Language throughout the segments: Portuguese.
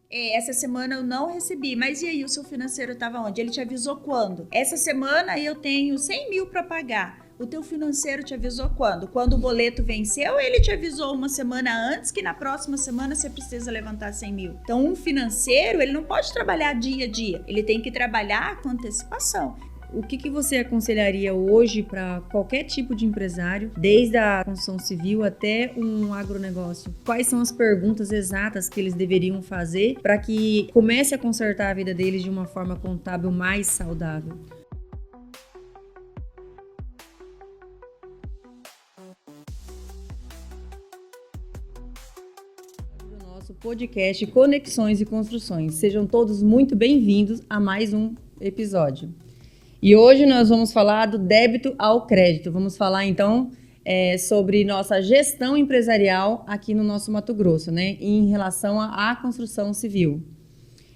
Essa semana eu não recebi, mas e aí o seu financeiro estava onde? Ele te avisou quando? Essa semana eu tenho 100 mil para pagar. O teu financeiro te avisou quando? Quando o boleto venceu, ele te avisou uma semana antes que na próxima semana você precisa levantar 100 mil. Então, um financeiro, ele não pode trabalhar dia a dia. Ele tem que trabalhar com antecipação. O que você aconselharia hoje para qualquer tipo de empresário, desde a construção civil até um agronegócio? Quais são as perguntas exatas que eles deveriam fazer para que comece a consertar a vida deles de uma forma contábil mais saudável? Nosso podcast Conexões e Construções. Sejam todos muito bem-vindos a mais um episódio. E hoje nós vamos falar do débito ao crédito. Vamos falar, então, sobre nossa gestão empresarial aqui no nosso Mato Grosso, né? Em relação à construção civil.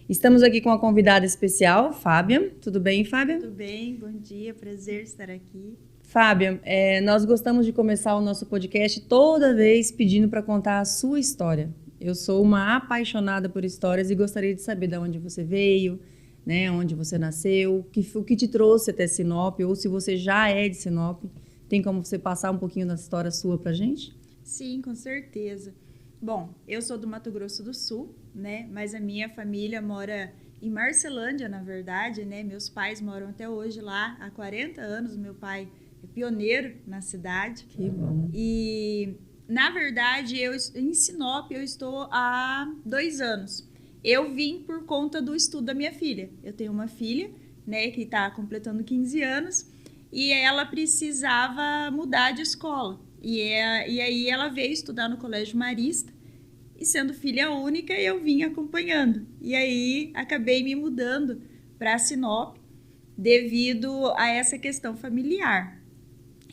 Estamos aqui com a convidada especial, Fábia. Tudo bem, Fábia? Tudo bem, bom dia, prazer estar aqui. Fábia, nós gostamos de começar o nosso podcast toda vez pedindo para contar a sua história. Eu sou uma apaixonada por histórias e gostaria de saber de onde você veio, né, onde você nasceu, o que te trouxe até Sinop, ou se você já é de Sinop. Tem como você passar um pouquinho da história sua pra gente? Sim, com certeza. Bom, eu sou do Mato Grosso do Sul, né, mas a minha família mora em Marcelândia, na verdade, né, meus pais moram até hoje lá há 40 anos, meu pai é pioneiro na cidade. Que bom. E, na verdade, em Sinop eu estou há 2 anos. Eu vim por conta do estudo da minha filha. Eu tenho uma filha, né, que está completando 15 anos e ela precisava mudar de escola. E aí ela veio estudar no Colégio Marista e, sendo filha única, eu vim acompanhando. E aí acabei me mudando para Sinop devido a essa questão familiar.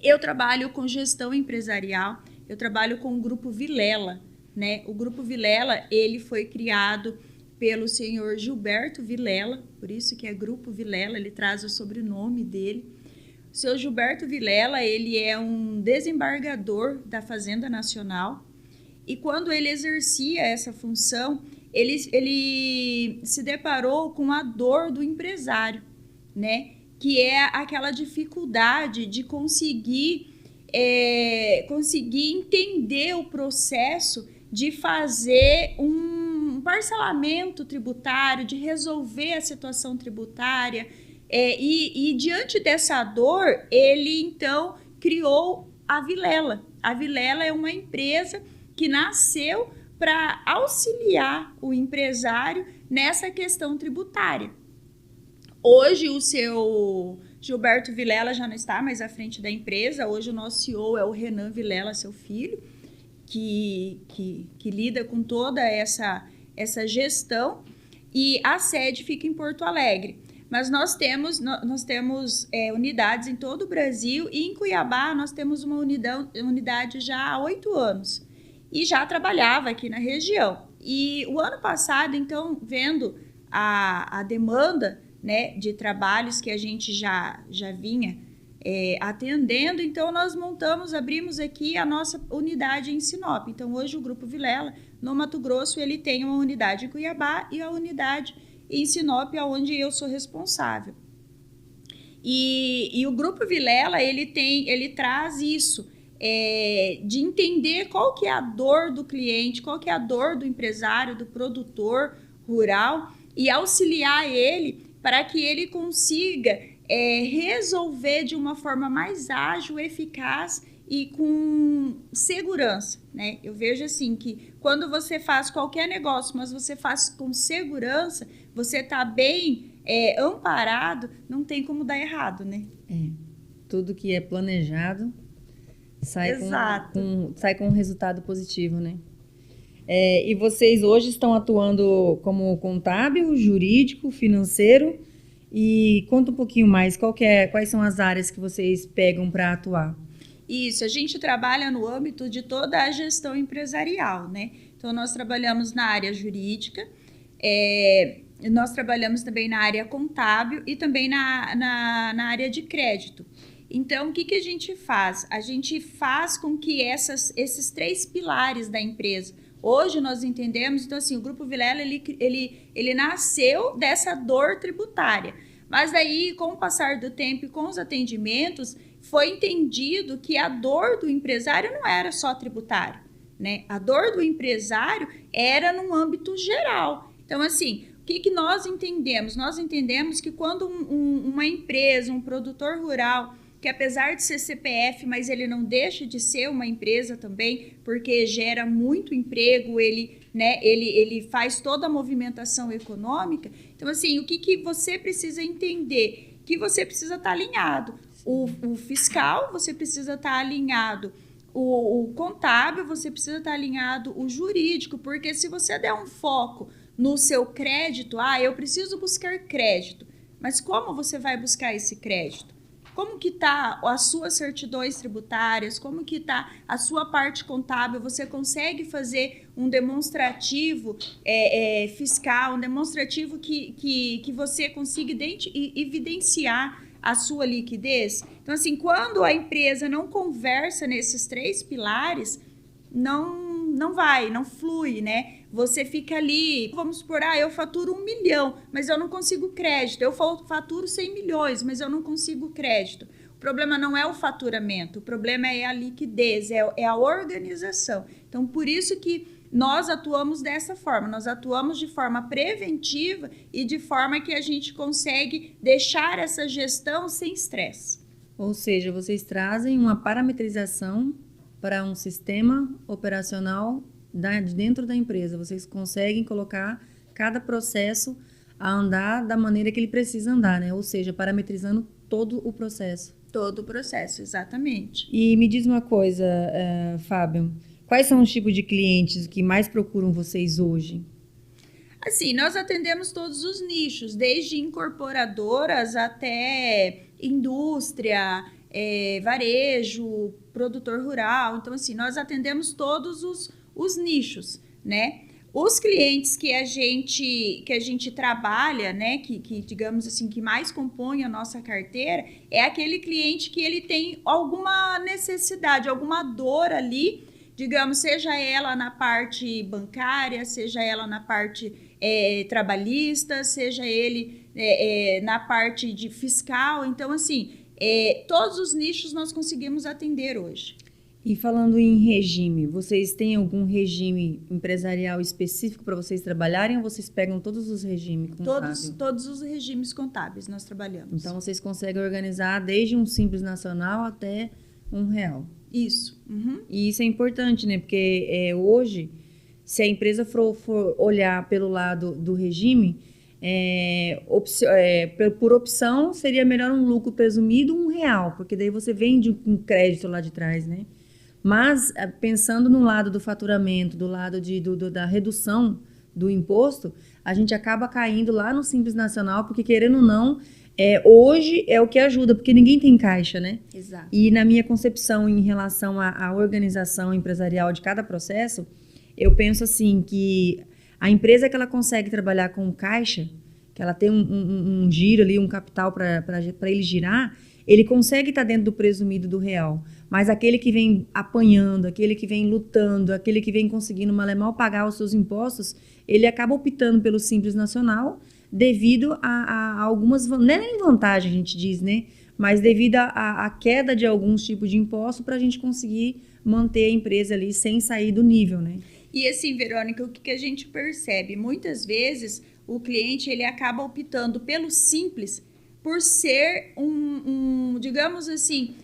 Eu trabalho com gestão empresarial, eu trabalho com o Grupo Vilela, né? O Grupo Vilela, ele foi criado pelo senhor Gilberto Vilela, por isso que é Grupo Vilela, ele traz o sobrenome dele. O senhor Gilberto Vilela, ele é um desembargador da Fazenda Nacional e quando ele exercia essa função, ele se deparou com a dor do empresário, né? Que é aquela dificuldade de conseguir entender o processo de fazer um parcelamento tributário, de resolver a situação tributária. E diante dessa dor, ele então criou a Vilela. A Vilela é uma empresa que nasceu para auxiliar o empresário nessa questão tributária. Hoje o seu Gilberto Vilela já não está mais à frente da empresa. Hoje o nosso CEO é o Renan Vilela, seu filho, que lida com toda essa gestão, e a sede fica em Porto Alegre. Mas nós temos unidades em todo o Brasil e em Cuiabá nós temos uma unidade já há 8 anos e já trabalhava aqui na região. E o ano passado, então, vendo a demanda, né, de trabalhos que a gente já vinha atendendo, então nós abrimos aqui a nossa unidade em Sinop. Então hoje o Grupo Vilela, no Mato Grosso, ele tem uma unidade em Cuiabá e a unidade em Sinop, onde eu sou responsável. E o Grupo Vilela, ele traz isso, de entender qual que é a dor do cliente, qual que é a dor do empresário, do produtor rural, e auxiliar ele para que ele consiga resolver de uma forma mais ágil, eficaz e com segurança, né? Eu vejo assim que quando você faz qualquer negócio, mas você faz com segurança, você está bem amparado, não tem como dar errado, né? Tudo que é planejado sai com um resultado positivo, né? E vocês hoje estão atuando como contábil, jurídico, financeiro. E conta um pouquinho mais, quais são as áreas que vocês pegam para atuar? Isso, a gente trabalha no âmbito de toda a gestão empresarial, né? Então, nós trabalhamos na área jurídica, nós trabalhamos também na área contábil e também na área de crédito. Então, o que a gente faz? A gente faz com que esses 3 pilares da empresa, Hoje nós entendemos, então assim, o Grupo Vilela, ele nasceu dessa dor tributária. Mas daí, com o passar do tempo e com os atendimentos, foi entendido que a dor do empresário não era só tributária, né? A dor do empresário era num âmbito geral. Então, assim, o que nós entendemos? Nós entendemos que quando uma empresa, um produtor rural, que apesar de ser CPF, mas ele não deixa de ser uma empresa também, porque gera muito emprego, ele faz toda a movimentação econômica. Então, assim, o que você precisa entender? Que você precisa estar alinhado. O fiscal, você precisa estar alinhado. O contábil, você precisa estar alinhado. O jurídico, porque se você der um foco no seu crédito, eu preciso buscar crédito. Mas como você vai buscar esse crédito? Como que está as suas certidões tributárias? Como que está a sua parte contábil? Você consegue fazer um demonstrativo fiscal, um demonstrativo que você consiga evidenciar a sua liquidez? Então, assim, quando a empresa não conversa nesses 3 pilares, não vai, não flui, né? Você fica ali, vamos supor, eu faturo 1 milhão, mas eu não consigo crédito. Eu faturo 100 milhões, mas eu não consigo crédito. O problema não é o faturamento, o problema é a liquidez, é a organização. Então, por isso que nós atuamos dessa forma, nós atuamos de forma preventiva e de forma que a gente consegue deixar essa gestão sem estresse. Ou seja, vocês trazem uma parametrização para um sistema operacional dentro da empresa. Vocês conseguem colocar cada processo a andar da maneira que ele precisa andar, né? Ou seja, parametrizando todo o processo. Todo o processo, exatamente. E me diz uma coisa, Fábio, quais são os tipos de clientes que mais procuram vocês hoje? Assim, nós atendemos todos os nichos, desde incorporadoras até indústria, varejo, produtor rural. Então, assim, nós atendemos todos os nichos, né? Os clientes que a gente trabalha, né, que digamos assim, que mais compõe a nossa carteira, é aquele cliente que ele tem alguma necessidade, alguma dor ali, digamos, seja ela na parte bancária, seja ela na parte trabalhista, seja ele na parte de fiscal. Então, assim, todos os nichos nós conseguimos atender hoje. E falando em regime, vocês têm algum regime empresarial específico para vocês trabalharem ou vocês pegam todos os regimes contábeis? Todos os regimes contábeis nós trabalhamos. Então, vocês conseguem organizar desde um Simples Nacional até R$1. Isso. Uhum. E isso é importante, né? Porque hoje, se a empresa for olhar pelo lado do regime, por opção, seria melhor um lucro presumido R$1, porque daí você vende um crédito lá de trás, né? Mas, pensando no lado do faturamento, do lado da redução do imposto, a gente acaba caindo lá no Simples Nacional, porque, querendo ou não, hoje é o que ajuda, porque ninguém tem caixa, né? Exato. E na minha concepção em relação à organização empresarial de cada processo, eu penso assim, que a empresa que ela consegue trabalhar com caixa, que ela tem um giro ali, um capital para ele girar, ele consegue estar dentro do presumido do real. Mas aquele que vem apanhando, aquele que vem lutando, aquele que vem conseguindo mal pagar os seus impostos, ele acaba optando pelo Simples Nacional devido a algumas... Não é nem vantagem, a gente diz, né? Mas devido à queda de alguns tipos de impostos para a gente conseguir manter a empresa ali sem sair do nível, né? E assim, Verônica, o que a gente percebe? Muitas vezes o cliente ele acaba optando pelo Simples por ser digamos assim,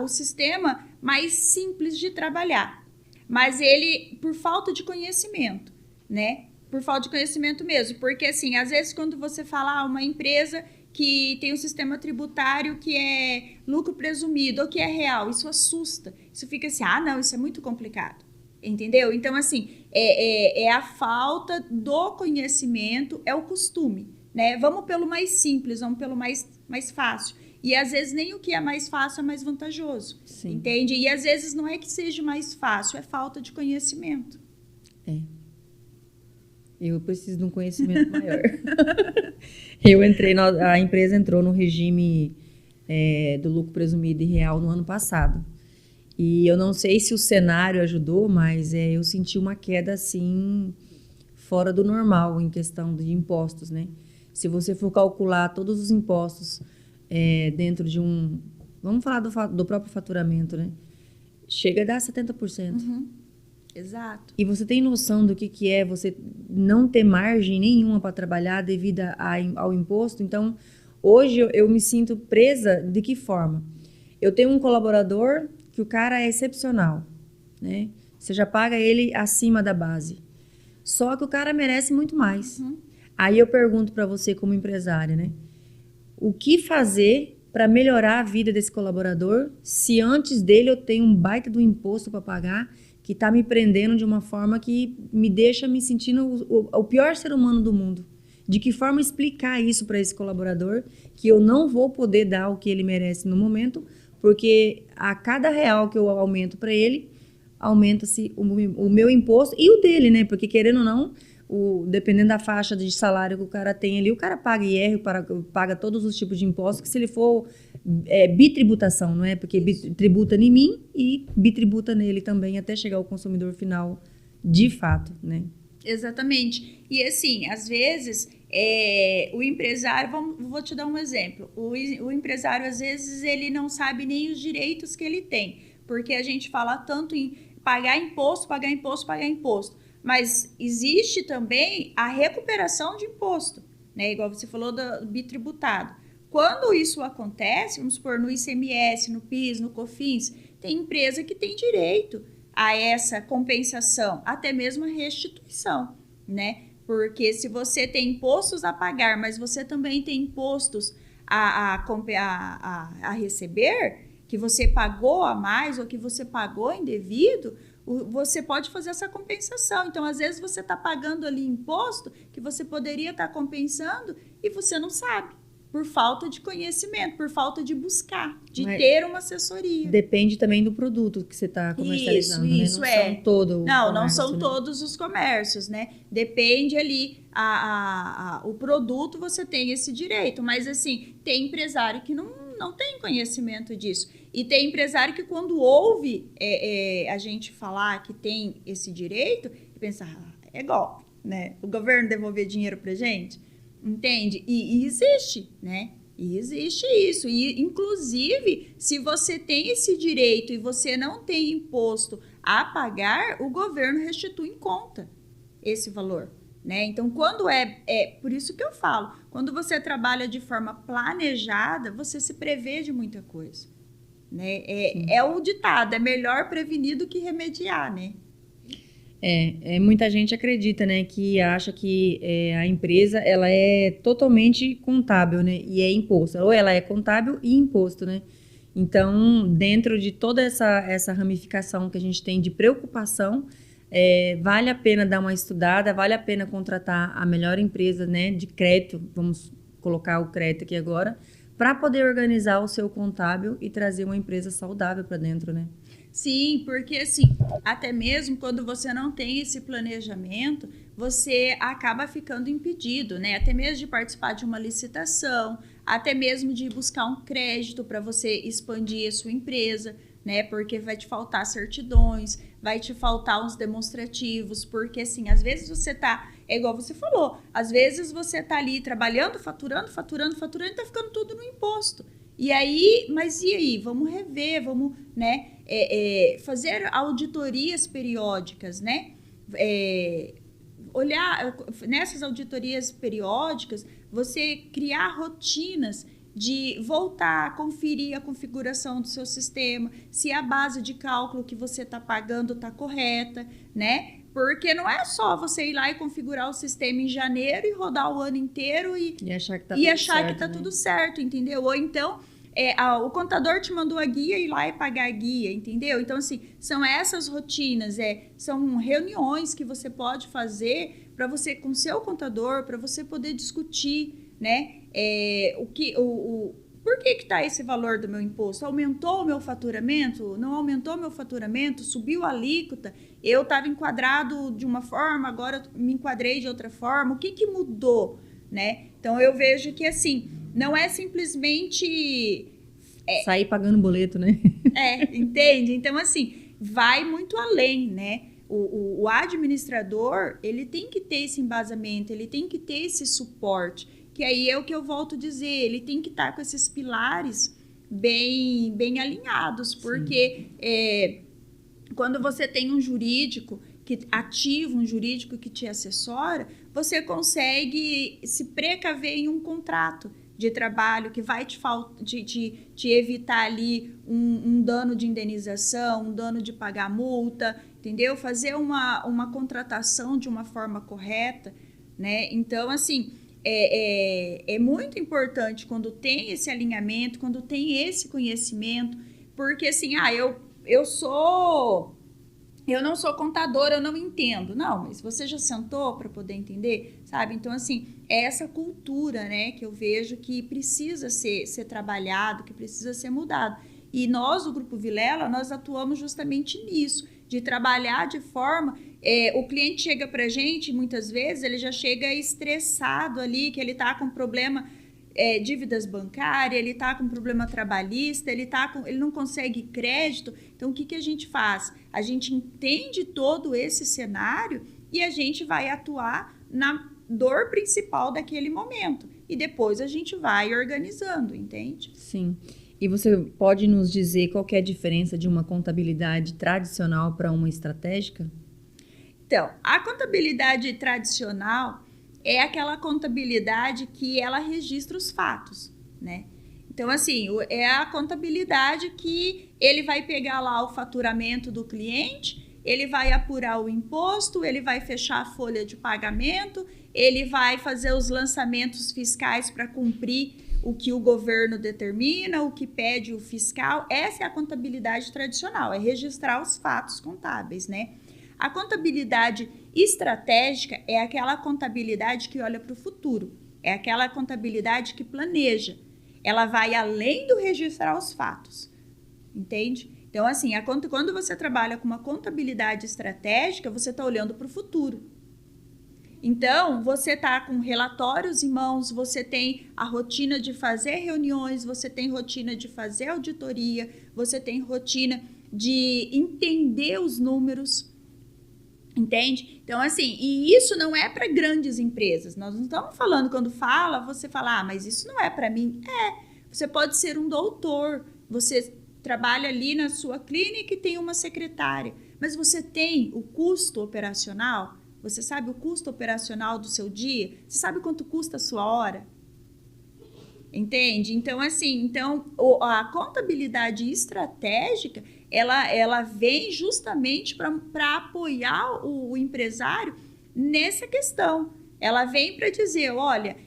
o sistema mais simples de trabalhar. Mas ele, por falta de conhecimento, né? Por falta de conhecimento mesmo. Porque, assim, às vezes quando você fala uma empresa que tem um sistema tributário que é lucro presumido ou que é real, isso assusta. Isso fica assim, não, isso é muito complicado. Entendeu? Então, assim, é a falta do conhecimento, é o costume, né? Vamos pelo mais simples, vamos pelo mais fácil. E às vezes nem o que é mais fácil é mais vantajoso. Sim. Entende? E às vezes não é que seja mais fácil, é falta de conhecimento. Eu preciso de um conhecimento maior. A empresa entrou no regime do lucro presumido e real no ano passado. E eu não sei se o cenário ajudou, mas eu senti uma queda, assim, fora do normal em questão de impostos, né? Se você for calcular todos os impostos dentro de um... Vamos falar do próprio faturamento, né? Chega a dar 70%. Exato. E você tem noção do que é você não ter margem nenhuma para trabalhar devido ao imposto? Então, hoje eu me sinto presa de que forma? Eu tenho um colaborador que o cara é excepcional, né? Você já paga ele acima da base. Só que o cara merece muito mais. Aí eu pergunto para você como empresária, né? O que fazer para melhorar a vida desse colaborador se antes dele eu tenho um baita do imposto para pagar que está me prendendo de uma forma que me deixa me sentindo o pior ser humano do mundo? De que forma explicar isso para esse colaborador que eu não vou poder dar o que ele merece no momento, porque a cada real que eu aumento para ele, aumenta-se o meu imposto e o dele, né? Porque querendo ou não, dependendo da faixa de salário que o cara tem ali, o cara paga IR, paga todos os tipos de impostos, que se ele for bitributação, não é? Porque tributa em mim e bitributa nele também, até chegar ao consumidor final de fato, né? Exatamente. E assim, às vezes, o empresário, vou te dar um exemplo, o empresário, às vezes, ele não sabe nem os direitos que ele tem, porque a gente fala tanto em pagar imposto, pagar imposto, pagar imposto. Mas existe também a recuperação de imposto, né? Igual você falou do bitributado. Quando isso acontece, vamos supor, no ICMS, no PIS, no COFINS, tem empresa que tem direito a essa compensação, até mesmo a restituição, né? Porque se você tem impostos a pagar, mas você também tem impostos a receber, que você pagou a mais ou que você pagou indevido, você pode fazer essa compensação. Então, às vezes, você está pagando ali imposto que você poderia estar compensando e você não sabe, por falta de conhecimento, por falta de buscar, de ter uma assessoria. Depende também do produto que você está comercializando, isso, né? Não são todos os comércios, né? Depende ali, o produto você tem esse direito, mas assim, tem empresário que não tem conhecimento disso. E tem empresário que quando ouve a gente falar que tem esse direito, pensa, é golpe, né? O governo devolver dinheiro pra gente, entende? E existe, né? E existe isso. E, inclusive, se você tem esse direito e você não tem imposto a pagar, o governo restitui em conta esse valor, né? Então, quando por isso que eu falo, quando você trabalha de forma planejada, você se prevê de muita coisa, né? É o ditado, é melhor prevenir do que remediar, né? Muita gente acredita, né, que acha que a empresa ela é totalmente contábil, né, e é imposto. Ou ela é contábil e imposto, né? Então, dentro de toda essa ramificação que a gente tem de preocupação, vale a pena dar uma estudada, vale a pena contratar a melhor empresa, né, de crédito, vamos colocar o crédito aqui agora, para poder organizar o seu contábil e trazer uma empresa saudável para dentro, né? Sim, porque assim, até mesmo quando você não tem esse planejamento, você acaba ficando impedido, né? Até mesmo de participar de uma licitação, até mesmo de buscar um crédito para você expandir a sua empresa, né? Porque vai te faltar certidões, vai te faltar uns demonstrativos, porque assim, às vezes você tá, igual você falou, às vezes você tá ali trabalhando, faturando, e tá ficando tudo no imposto. E aí, mas e aí? Vamos rever, vamos, né, fazer auditorias periódicas, né? Olhar nessas auditorias periódicas, você criar rotinas de voltar, conferir a configuração do seu sistema, se a base de cálculo que você está pagando está correta, né? Porque não é só você ir lá e configurar o sistema em janeiro e rodar o ano inteiro e achar que tá tudo certo, entendeu? Ou então, o contador te mandou a guia e ir lá e pagar a guia, entendeu? Então, assim, são essas rotinas, são reuniões que você pode fazer para você, com o seu contador, para você poder discutir, né? Por que está esse valor do meu imposto? Aumentou o meu faturamento? Não aumentou o meu faturamento? Subiu a alíquota? Eu estava enquadrado de uma forma, agora eu me enquadrei de outra forma. O que mudou, né? Então, eu vejo que, assim, não é simplesmente... sair pagando boleto, né? Entende? Então, assim, vai muito além, né? O administrador, ele tem que ter esse embasamento, ele tem que ter esse suporte, que aí é o que eu volto a dizer, ele tem que estar com esses pilares bem alinhados, porque quando você tem um jurídico ativo, um jurídico que te assessora, você consegue se precaver em um contrato de trabalho que vai te evitar ali um dano de indenização, um dano de pagar multa, entendeu? Fazer uma contratação de uma forma correta, né? Então, assim, é muito importante quando tem esse alinhamento, quando tem esse conhecimento, porque assim, eu não sou contadora, eu não entendo. Não, mas você já sentou para poder entender, sabe? Então, assim, é essa cultura, né, que eu vejo que precisa ser trabalhado, que precisa ser mudado. E nós, do Grupo Vilela, nós atuamos justamente nisso, de trabalhar de forma... o cliente chega para a gente, muitas vezes, ele já chega estressado ali, que ele está com problema... dívidas bancárias, ele está com problema trabalhista, ele não consegue crédito. Então, o que a gente faz? A gente entende todo esse cenário e a gente vai atuar na dor principal daquele momento. E depois a gente vai organizando, entende? Sim. E você pode nos dizer qual que é a diferença de uma contabilidade tradicional para uma estratégica? Então, a contabilidade tradicional... é aquela contabilidade que ela registra os fatos, né? Então, assim, é a contabilidade que ele vai pegar lá o faturamento do cliente, ele vai apurar o imposto, ele vai fechar a folha de pagamento, ele vai fazer os lançamentos fiscais para cumprir o que o governo determina, o que pede o fiscal. Essa é a contabilidade tradicional, é registrar os fatos contábeis, né? A contabilidade estratégica é aquela contabilidade que olha para o futuro, é aquela contabilidade que planeja. Ela vai além do registrar os fatos, entende? Então, assim, quando você trabalha com uma contabilidade estratégica, você está olhando para o futuro. Então, você está com relatórios em mãos, você tem a rotina de fazer reuniões, você tem rotina de fazer auditoria, você tem rotina de entender os números. Entende? Então, assim, e isso não é para grandes empresas. Nós não estamos falando, quando você fala, mas isso não é para mim. Você pode ser um doutor, você trabalha ali na sua clínica e tem uma secretária, mas você tem o custo operacional, você sabe o custo operacional do seu dia, você sabe quanto custa a sua hora? Entende? Então, assim, a contabilidade estratégica, ela vem justamente para apoiar o empresário nessa questão. Ela vem para dizer, olha,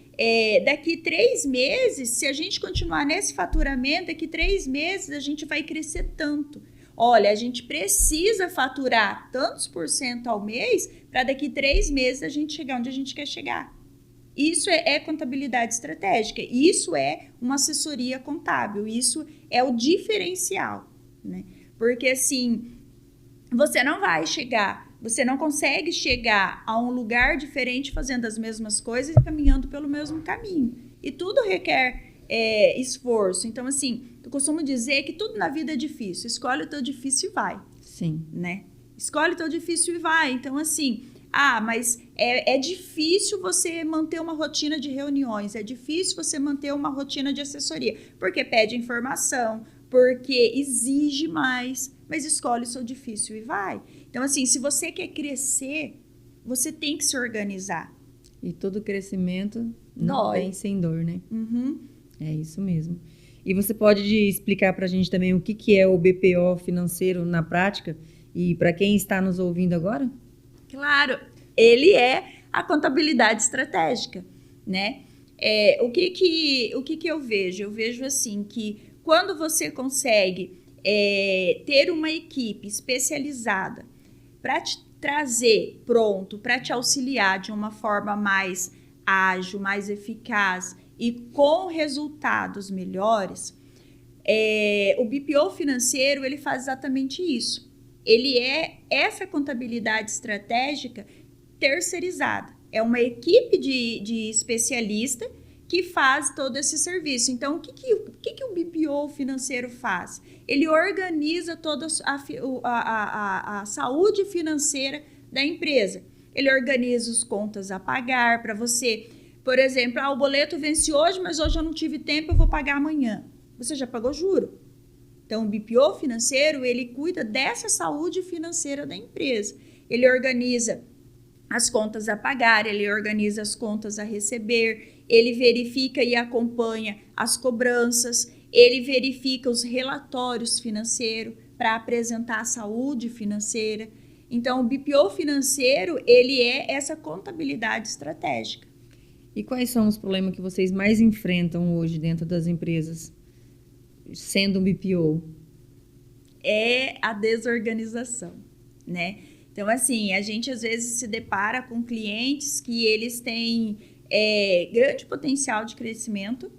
daqui 3 meses, se a gente continuar nesse faturamento, daqui 3 meses a gente vai crescer tanto. Olha, a gente precisa faturar tantos % ao mês para daqui 3 meses a gente chegar onde a gente quer chegar. Isso é contabilidade estratégica, isso é uma assessoria contábil, isso é o diferencial, né? Porque assim, você não consegue chegar a um lugar diferente fazendo as mesmas coisas e caminhando pelo mesmo caminho. E tudo requer esforço. Então, assim, eu costumo dizer que tudo na vida é difícil. Escolhe o teu difícil e vai. Sim. Né? Escolhe o teu difícil e vai. Então, assim... mas é difícil você manter uma rotina de reuniões, é difícil você manter uma rotina de assessoria, porque pede informação, porque exige mais, mas escolhe o seu difícil e vai. Então, assim, se você quer crescer, você tem que se organizar. E todo crescimento não vem sem dor, né? Uhum. É isso mesmo. E você pode explicar para a gente também o que é o BPO financeiro na prática e para quem está nos ouvindo agora? Claro, ele é a contabilidade estratégica, né? O que eu vejo? Eu vejo assim que quando você consegue ter uma equipe especializada para te trazer pronto, para te auxiliar de uma forma mais ágil, mais eficaz e com resultados melhores, o BPO financeiro ele faz exatamente isso. Ele é essa contabilidade estratégica terceirizada. É uma equipe de especialista que faz todo esse serviço. Então, o que o BPO financeiro faz? Ele organiza toda a saúde financeira da empresa. Ele organiza as contas a pagar para você. Por exemplo, o boleto vence hoje, mas hoje eu não tive tempo, eu vou pagar amanhã. Você já pagou juro. Então, o BPO financeiro, ele cuida dessa saúde financeira da empresa. Ele organiza as contas a pagar, ele organiza as contas a receber, ele verifica e acompanha as cobranças, ele verifica os relatórios financeiros para apresentar a saúde financeira. Então, o BPO financeiro, ele é essa contabilidade estratégica. E quais são os problemas que vocês mais enfrentam hoje dentro das empresas, sendo um BPO? É a desorganização, né? Então, assim, a gente às vezes se depara com clientes que eles têm grande potencial de crescimento,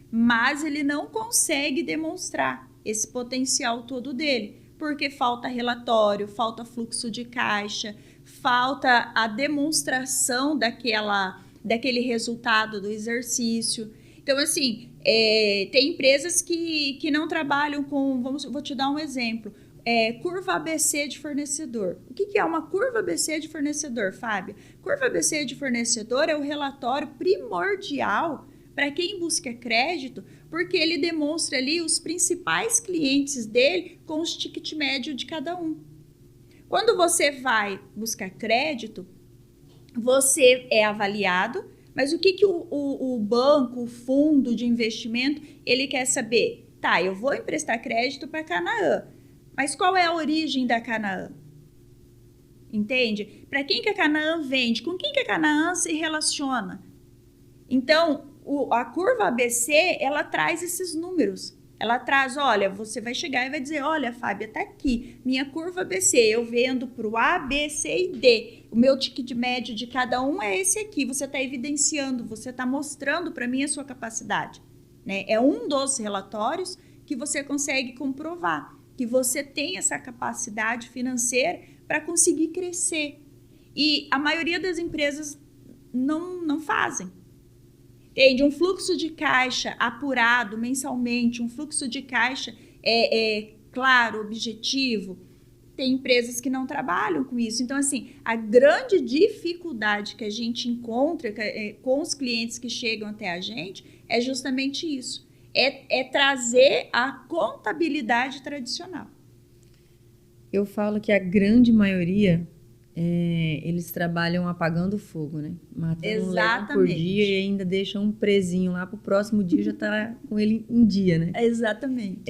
mas ele não consegue demonstrar esse potencial todo dele, porque falta relatório, falta fluxo de caixa, falta a demonstração daquele resultado do exercício. Então, assim, tem empresas que não trabalham com... Vou te dar um exemplo. Curva ABC de fornecedor. O que é uma curva ABC de fornecedor, Fábio? Curva ABC de fornecedor é o relatório primordial para quem busca crédito, porque ele demonstra ali os principais clientes dele com os ticket médio de cada um. Quando você vai buscar crédito, você é avaliado, mas o que o banco, o fundo de investimento, ele quer saber? Tá, eu vou emprestar crédito para Canaã, mas qual é a origem da Canaã? Entende? Para quem que a Canaã vende? Com quem que a Canaã se relaciona? Então, a curva ABC, ela traz esses números. Ela traz, olha, você vai chegar e vai dizer, olha, Fábia, tá aqui, minha curva ABC, eu vendo para o A, B, C e D. O meu ticket médio de cada um é esse aqui. Você está evidenciando, você está mostrando para mim a sua capacidade, né? É um dos relatórios que você consegue comprovar que você tem essa capacidade financeira para conseguir crescer. E a maioria das empresas não fazem. Entende? Um fluxo de caixa apurado mensalmente, um fluxo de caixa claro, objetivo. Tem empresas que não trabalham com isso. Então, assim, a grande dificuldade que a gente encontra com os clientes que chegam até a gente é justamente isso. É trazer a contabilidade tradicional. Eu falo que a grande maioria, eles trabalham apagando fogo, né? Matando um leão por dia e ainda deixam um presinho lá para o próximo dia já tá com ele em dia, né? Exatamente.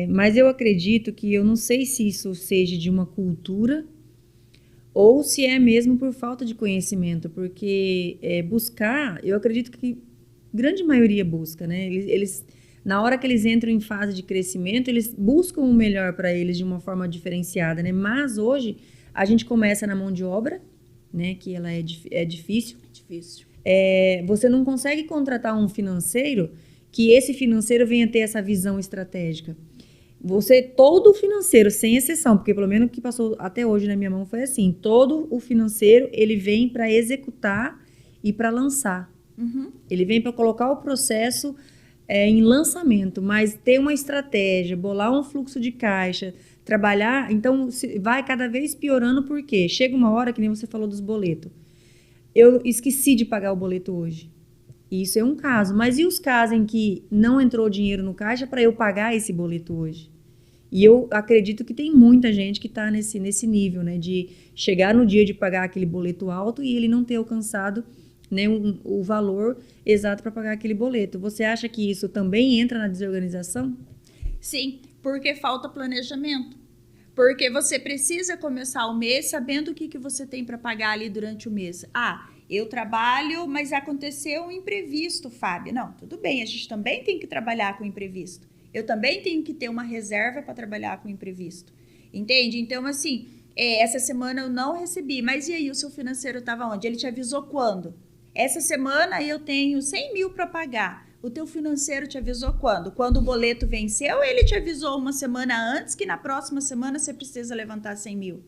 Mas eu acredito que, eu não sei se isso seja de uma cultura ou se é mesmo por falta de conhecimento, porque buscar, eu acredito que grande maioria busca, né? Eles na hora que eles entram em fase de crescimento, eles buscam o melhor para eles de uma forma diferenciada, né? Mas hoje a gente começa na mão de obra, né? Que ela é difícil. É difícil. Você não consegue contratar um financeiro que esse financeiro venha ter essa visão estratégica. Todo financeiro, sem exceção, porque pelo menos o que passou até hoje na minha mão foi assim, todo o financeiro, ele vem para executar e para lançar. Uhum. Ele vem para colocar o processo em lançamento, mas ter uma estratégia, bolar um fluxo de caixa, trabalhar, então vai cada vez piorando, porque chega uma hora, que nem você falou dos boletos. Eu esqueci de pagar o boleto hoje. Isso é um caso, mas e os casos em que não entrou dinheiro no caixa para eu pagar esse boleto hoje? E eu acredito que tem muita gente que está nesse nível, né, de chegar no dia de pagar aquele boleto alto e ele não ter alcançado, né, o valor exato para pagar aquele boleto. Você acha que isso também entra na desorganização? Sim, porque falta planejamento. Porque você precisa começar o mês sabendo o que você tem para pagar ali durante o mês. Eu trabalho, mas aconteceu um imprevisto, Fábio. Não, tudo bem, a gente também tem que trabalhar com imprevisto. Eu também tenho que ter uma reserva para trabalhar com imprevisto. Entende? Então, assim, essa semana eu não recebi, mas e aí, o seu financeiro estava onde? Ele te avisou quando? Essa semana eu tenho 100 mil para pagar. O teu financeiro te avisou quando? Quando o boleto venceu, ele te avisou uma semana antes que na próxima semana você precisa levantar 100 mil.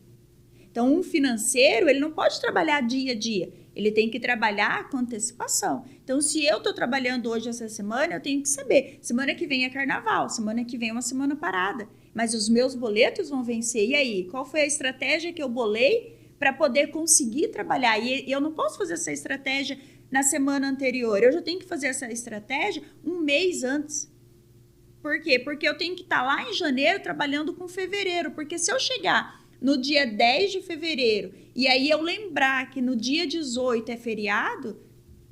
Então, um financeiro, ele não pode trabalhar dia a dia. Ele tem que trabalhar com antecipação. Então, se eu estou trabalhando hoje essa semana, eu tenho que saber. Semana que vem é carnaval, semana que vem é uma semana parada. Mas os meus boletos vão vencer. E aí, qual foi a estratégia que eu bolei para poder conseguir trabalhar? E eu não posso fazer essa estratégia na semana anterior. Eu já tenho que fazer essa estratégia um mês antes. Por quê? Porque eu tenho que estar lá em janeiro trabalhando com fevereiro. Porque se eu chegar no dia 10 de fevereiro e aí eu lembrar que no dia 18 é feriado,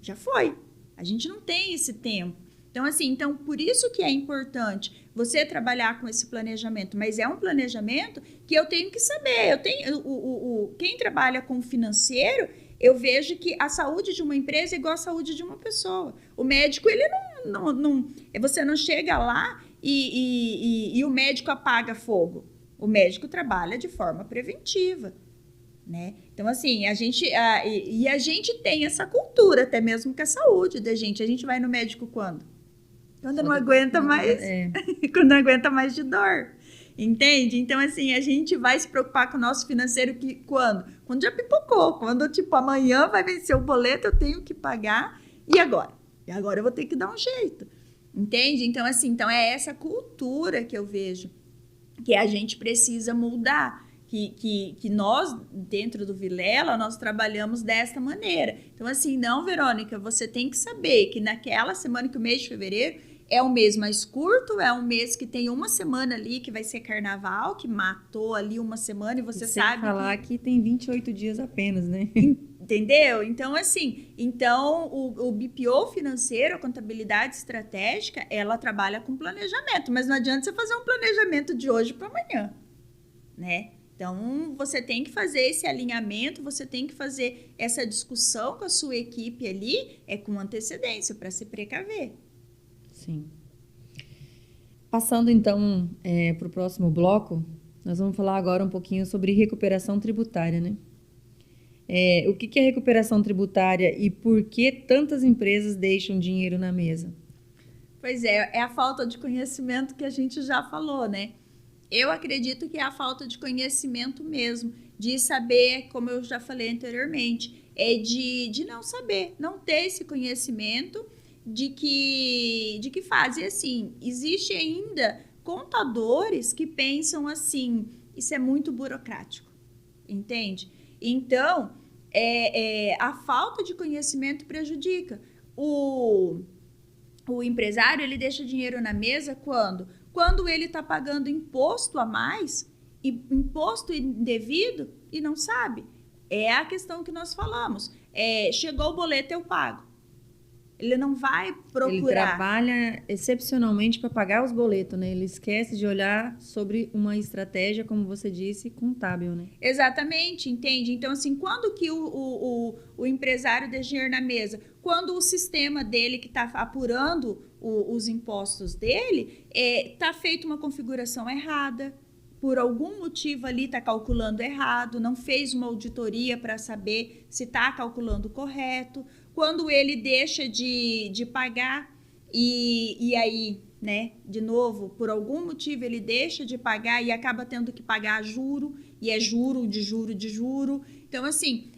já foi. A gente não tem esse tempo. Então, assim, por isso que é importante você trabalhar com esse planejamento. Mas é um planejamento que eu tenho que saber. Quem trabalha com financeiro, eu vejo que a saúde de uma empresa é igual à saúde de uma pessoa. O médico, ele não você não chega lá e o médico apaga fogo. O médico trabalha de forma preventiva, né? Então, assim, a gente tem essa cultura, até mesmo com a saúde da gente. A gente vai no médico quando? Quando não aguenta mais, quando não aguenta mais de dor, entende? Então, assim, a gente vai se preocupar com o nosso financeiro quando? Quando já pipocou, quando, amanhã vai vencer o boleto, eu tenho que pagar, e agora? E agora eu vou ter que dar um jeito, entende? Então, assim, é essa cultura que eu vejo que a gente precisa mudar, que nós, dentro do Vilela, nós trabalhamos desta maneira. Então, assim, não, Verônica, você tem que saber que naquela semana, que o mês de fevereiro é um mês mais curto, é um mês que tem uma semana ali que vai ser carnaval, que matou ali uma semana e você sabe sem falar que tem 28 dias apenas, né? Entendeu? Então, assim, o BPO financeiro, a contabilidade estratégica, ela trabalha com planejamento, mas não adianta você fazer um planejamento de hoje para amanhã, né? Então, você tem que fazer esse alinhamento, você tem que fazer essa discussão com a sua equipe ali, com antecedência, para se precaver. Sim. Passando, então, para o próximo bloco, nós vamos falar agora um pouquinho sobre recuperação tributária, né? O que é recuperação tributária e por que tantas empresas deixam dinheiro na mesa? Pois é a falta de conhecimento que a gente já falou, né? Eu acredito que é a falta de conhecimento mesmo, de saber, como eu já falei anteriormente, de não saber, não ter esse conhecimento de que fazem assim. Existe ainda contadores que pensam assim, isso é muito burocrático, entende? Então, a falta de conhecimento prejudica. O empresário, ele deixa dinheiro na mesa quando? Quando ele está pagando imposto a mais, imposto indevido, e não sabe. É a questão que nós falamos. Chegou o boleto, eu pago. Ele não vai procurar. Ele trabalha excepcionalmente para pagar os boletos, né? Ele esquece de olhar sobre uma estratégia, como você disse, contábil, né? Exatamente, entende? Então, assim, quando que o empresário deixa dinheiro na mesa? Quando o sistema dele, que está apurando os impostos dele, está feita uma configuração errada, por algum motivo ali está calculando errado, não fez uma auditoria para saber se está calculando correto. Quando ele deixa de pagar e aí, né, de novo, por algum motivo ele deixa de pagar e acaba tendo que pagar juro, e é juro de juro de juro. Então, assim,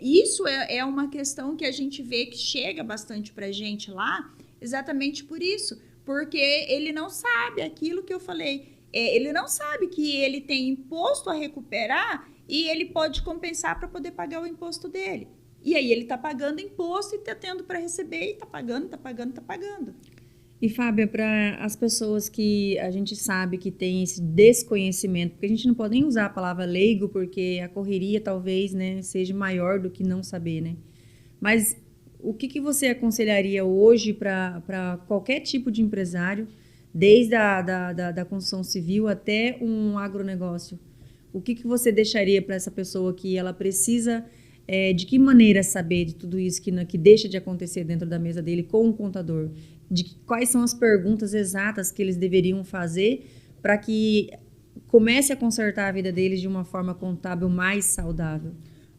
isso é uma questão que a gente vê que chega bastante para a gente lá, exatamente por isso, porque ele não sabe aquilo que eu falei. Ele não sabe que ele tem imposto a recuperar e ele pode compensar para poder pagar o imposto dele. E aí ele está pagando imposto e está tendo para receber e está pagando. E, Fábia, para as pessoas que a gente sabe que tem esse desconhecimento, porque a gente não pode nem usar a palavra leigo, porque a correria talvez, né, seja maior do que não saber, né? Mas o que você aconselharia hoje para qualquer tipo de empresário, desde da construção civil até um agronegócio? O que você deixaria para essa pessoa que ela precisa... de que maneira saber de tudo isso que deixa de acontecer dentro da mesa dele com o contador? Quais são as perguntas exatas que eles deveriam fazer para que comece a consertar a vida deles de uma forma contábil mais saudável?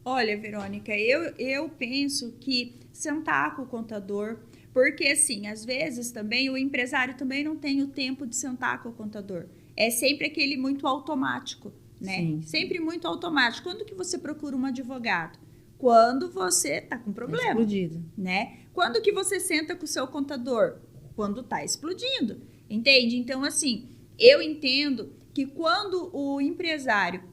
Olha, Verônica, eu penso que sentar com o contador, porque assim, às vezes também o empresário também não tem o tempo de sentar com o contador. É sempre aquele muito automático, né? Sim. Sempre muito automático. Quando que você procura um advogado? Quando você tá com problema. Explodido. Né? Quando que você senta com o seu contador? Quando tá explodindo. Entende? Então, assim, eu entendo que quando o empresário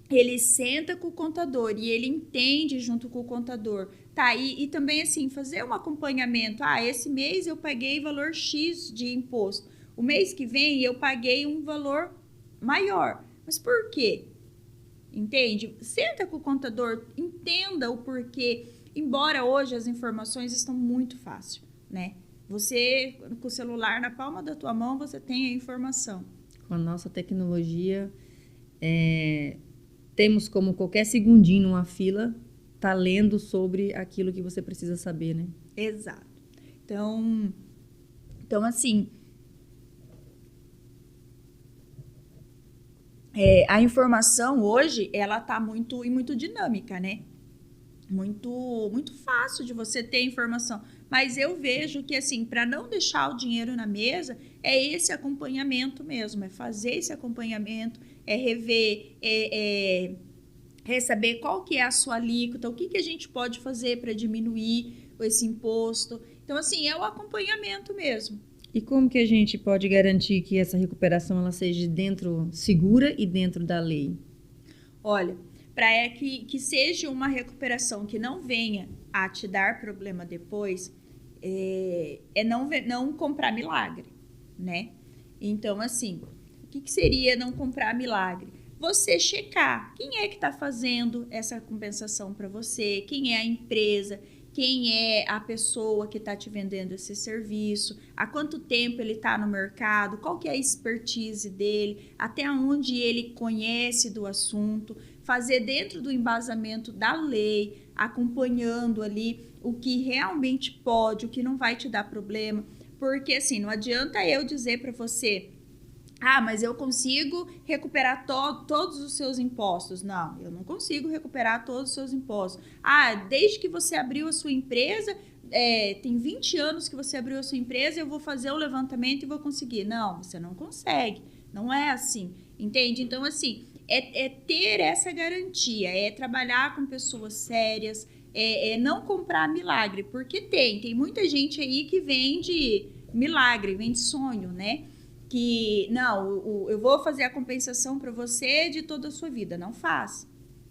ele senta com o contador e ele entende junto com o contador, tá? E também, assim, fazer um acompanhamento. Esse mês eu paguei valor X de imposto. O mês que vem eu paguei um valor maior. Mas por quê? Entende? Senta com o contador, entenda o porquê. Embora hoje as informações estão muito fáceis, né? Você, com o celular na palma da tua mão, você tem a informação. Com a nossa tecnologia, temos como qualquer segundinho numa fila, tá lendo sobre aquilo que você precisa saber, né? Exato. Então assim, a informação hoje, ela tá muito dinâmica, né? Muito fácil de você ter informação. Mas eu vejo que, assim, para não deixar o dinheiro na mesa, é esse acompanhamento mesmo, é fazer esse acompanhamento, é rever, é saber qual que é a sua alíquota, o que a gente pode fazer para diminuir esse imposto. Então, assim, é o acompanhamento mesmo. E como que a gente pode garantir que essa recuperação ela seja segura e dentro da lei? Olha, para que seja uma recuperação que não venha a te dar problema depois, não comprar milagre, né? Então, assim, o que seria não comprar milagre? Você checar quem é que está fazendo essa compensação para você, quem é a empresa, quem é a pessoa que está te vendendo esse serviço, há quanto tempo ele está no mercado, qual que é a expertise dele, até onde ele conhece do assunto, fazer dentro do embasamento da lei, acompanhando ali o que realmente pode, o que não vai te dar problema, porque assim, não adianta eu dizer para você, mas eu consigo recuperar todos os seus impostos. Não, eu não consigo recuperar todos os seus impostos. Desde que você abriu a sua empresa, tem 20 anos que você abriu a sua empresa, eu vou fazer o levantamento e vou conseguir. Não, você não consegue. Não é assim, entende? Então, assim, é ter essa garantia, é trabalhar com pessoas sérias, não comprar milagre, porque tem muita gente aí que vende milagre, vende sonho, né? Que, não, eu vou fazer a compensação para você de toda a sua vida. Não faz,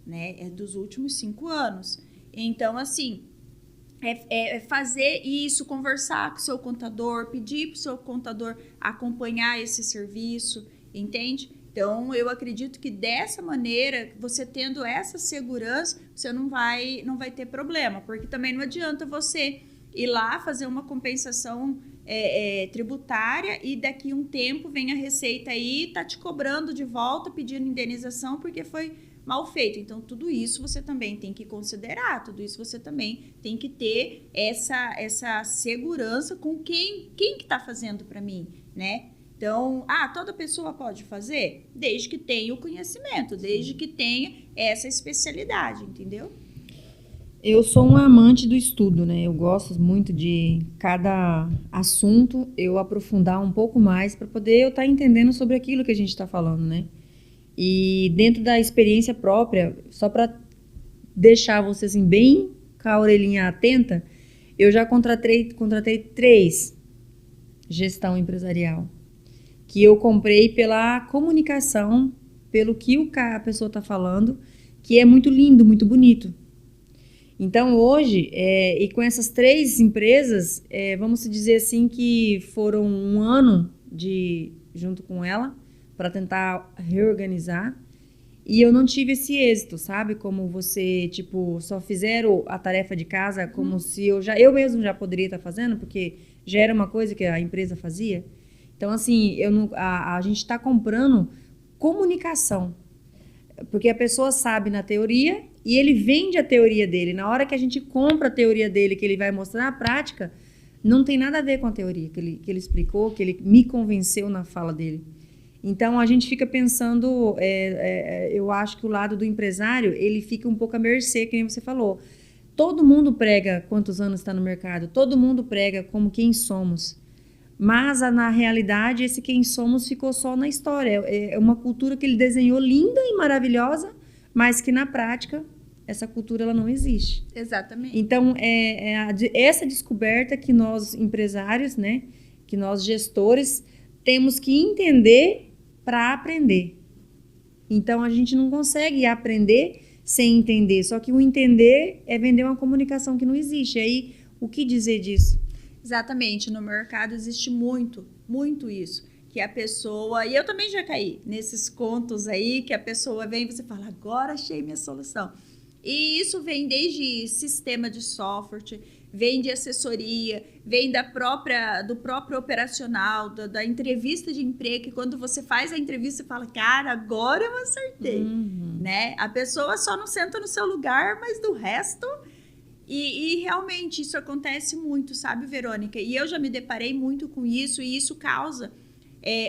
né? É dos últimos 5 anos. Então, assim, fazer isso, conversar com o seu contador, pedir para o seu contador acompanhar esse serviço, entende? Então, eu acredito que dessa maneira, você tendo essa segurança, você não vai ter problema, porque também não adianta você ir lá fazer uma compensação tributária e daqui um tempo vem a Receita aí e tá te cobrando de volta, pedindo indenização porque foi mal feito. Então, tudo isso você também tem que considerar, tudo isso você também tem que ter essa segurança com quem que tá fazendo para mim, né? Então, toda pessoa pode fazer? Desde que tenha o conhecimento, desde que tenha essa especialidade, entendeu? Eu sou uma amante do estudo, né? Eu gosto muito de cada assunto eu aprofundar um pouco mais para poder eu estar entendendo sobre aquilo que a gente está falando, né? E dentro da experiência própria, só para deixar você assim bem com a orelhinha atenta, eu já contratei 3 gestão empresarial, que eu comprei pela comunicação, pelo que a pessoa está falando, que é muito lindo, muito bonito. Então, hoje, e com essas 3 empresas, vamos dizer assim que foram 1 ano junto com ela, para tentar reorganizar, e eu não tive esse êxito, sabe? Como você, tipo, só fizeram a tarefa de casa como se eu mesmo já poderia estar fazendo, porque já era uma coisa que a empresa fazia. Então, assim, a gente está comprando comunicação, porque a pessoa sabe na teoria e ele vende a teoria dele. Na hora que a gente compra a teoria dele, que ele vai mostrar na prática, não tem nada a ver com a teoria que ele explicou, que ele me convenceu na fala dele. Então, a gente fica pensando, eu acho que o lado do empresário, ele fica um pouco à mercê, que nem você falou. Todo mundo prega quantos anos está no mercado, todo mundo prega como quem somos. Mas, na realidade, esse quem somos ficou só na história. É uma cultura que ele desenhou linda e maravilhosa, mas que, na prática, essa cultura ela não existe. Exatamente. Então, essa descoberta que nós empresários, né, que nós gestores, temos que entender para aprender. Então, a gente não consegue aprender sem entender. Só que o entender é vender uma comunicação que não existe. E aí, o que dizer disso? Exatamente. No mercado existe muito, muito isso. Que a pessoa... E eu também já caí nesses contos aí, que a pessoa vem e você fala, agora achei minha solução. E isso vem desde sistema de software, vem de assessoria, vem do próprio operacional, da entrevista de emprego, que quando você faz a entrevista, você fala, cara, agora eu acertei, né? A pessoa só não senta no seu lugar, mas do resto... E realmente isso acontece muito, sabe, Verônica? E eu já me deparei muito com isso, e isso causa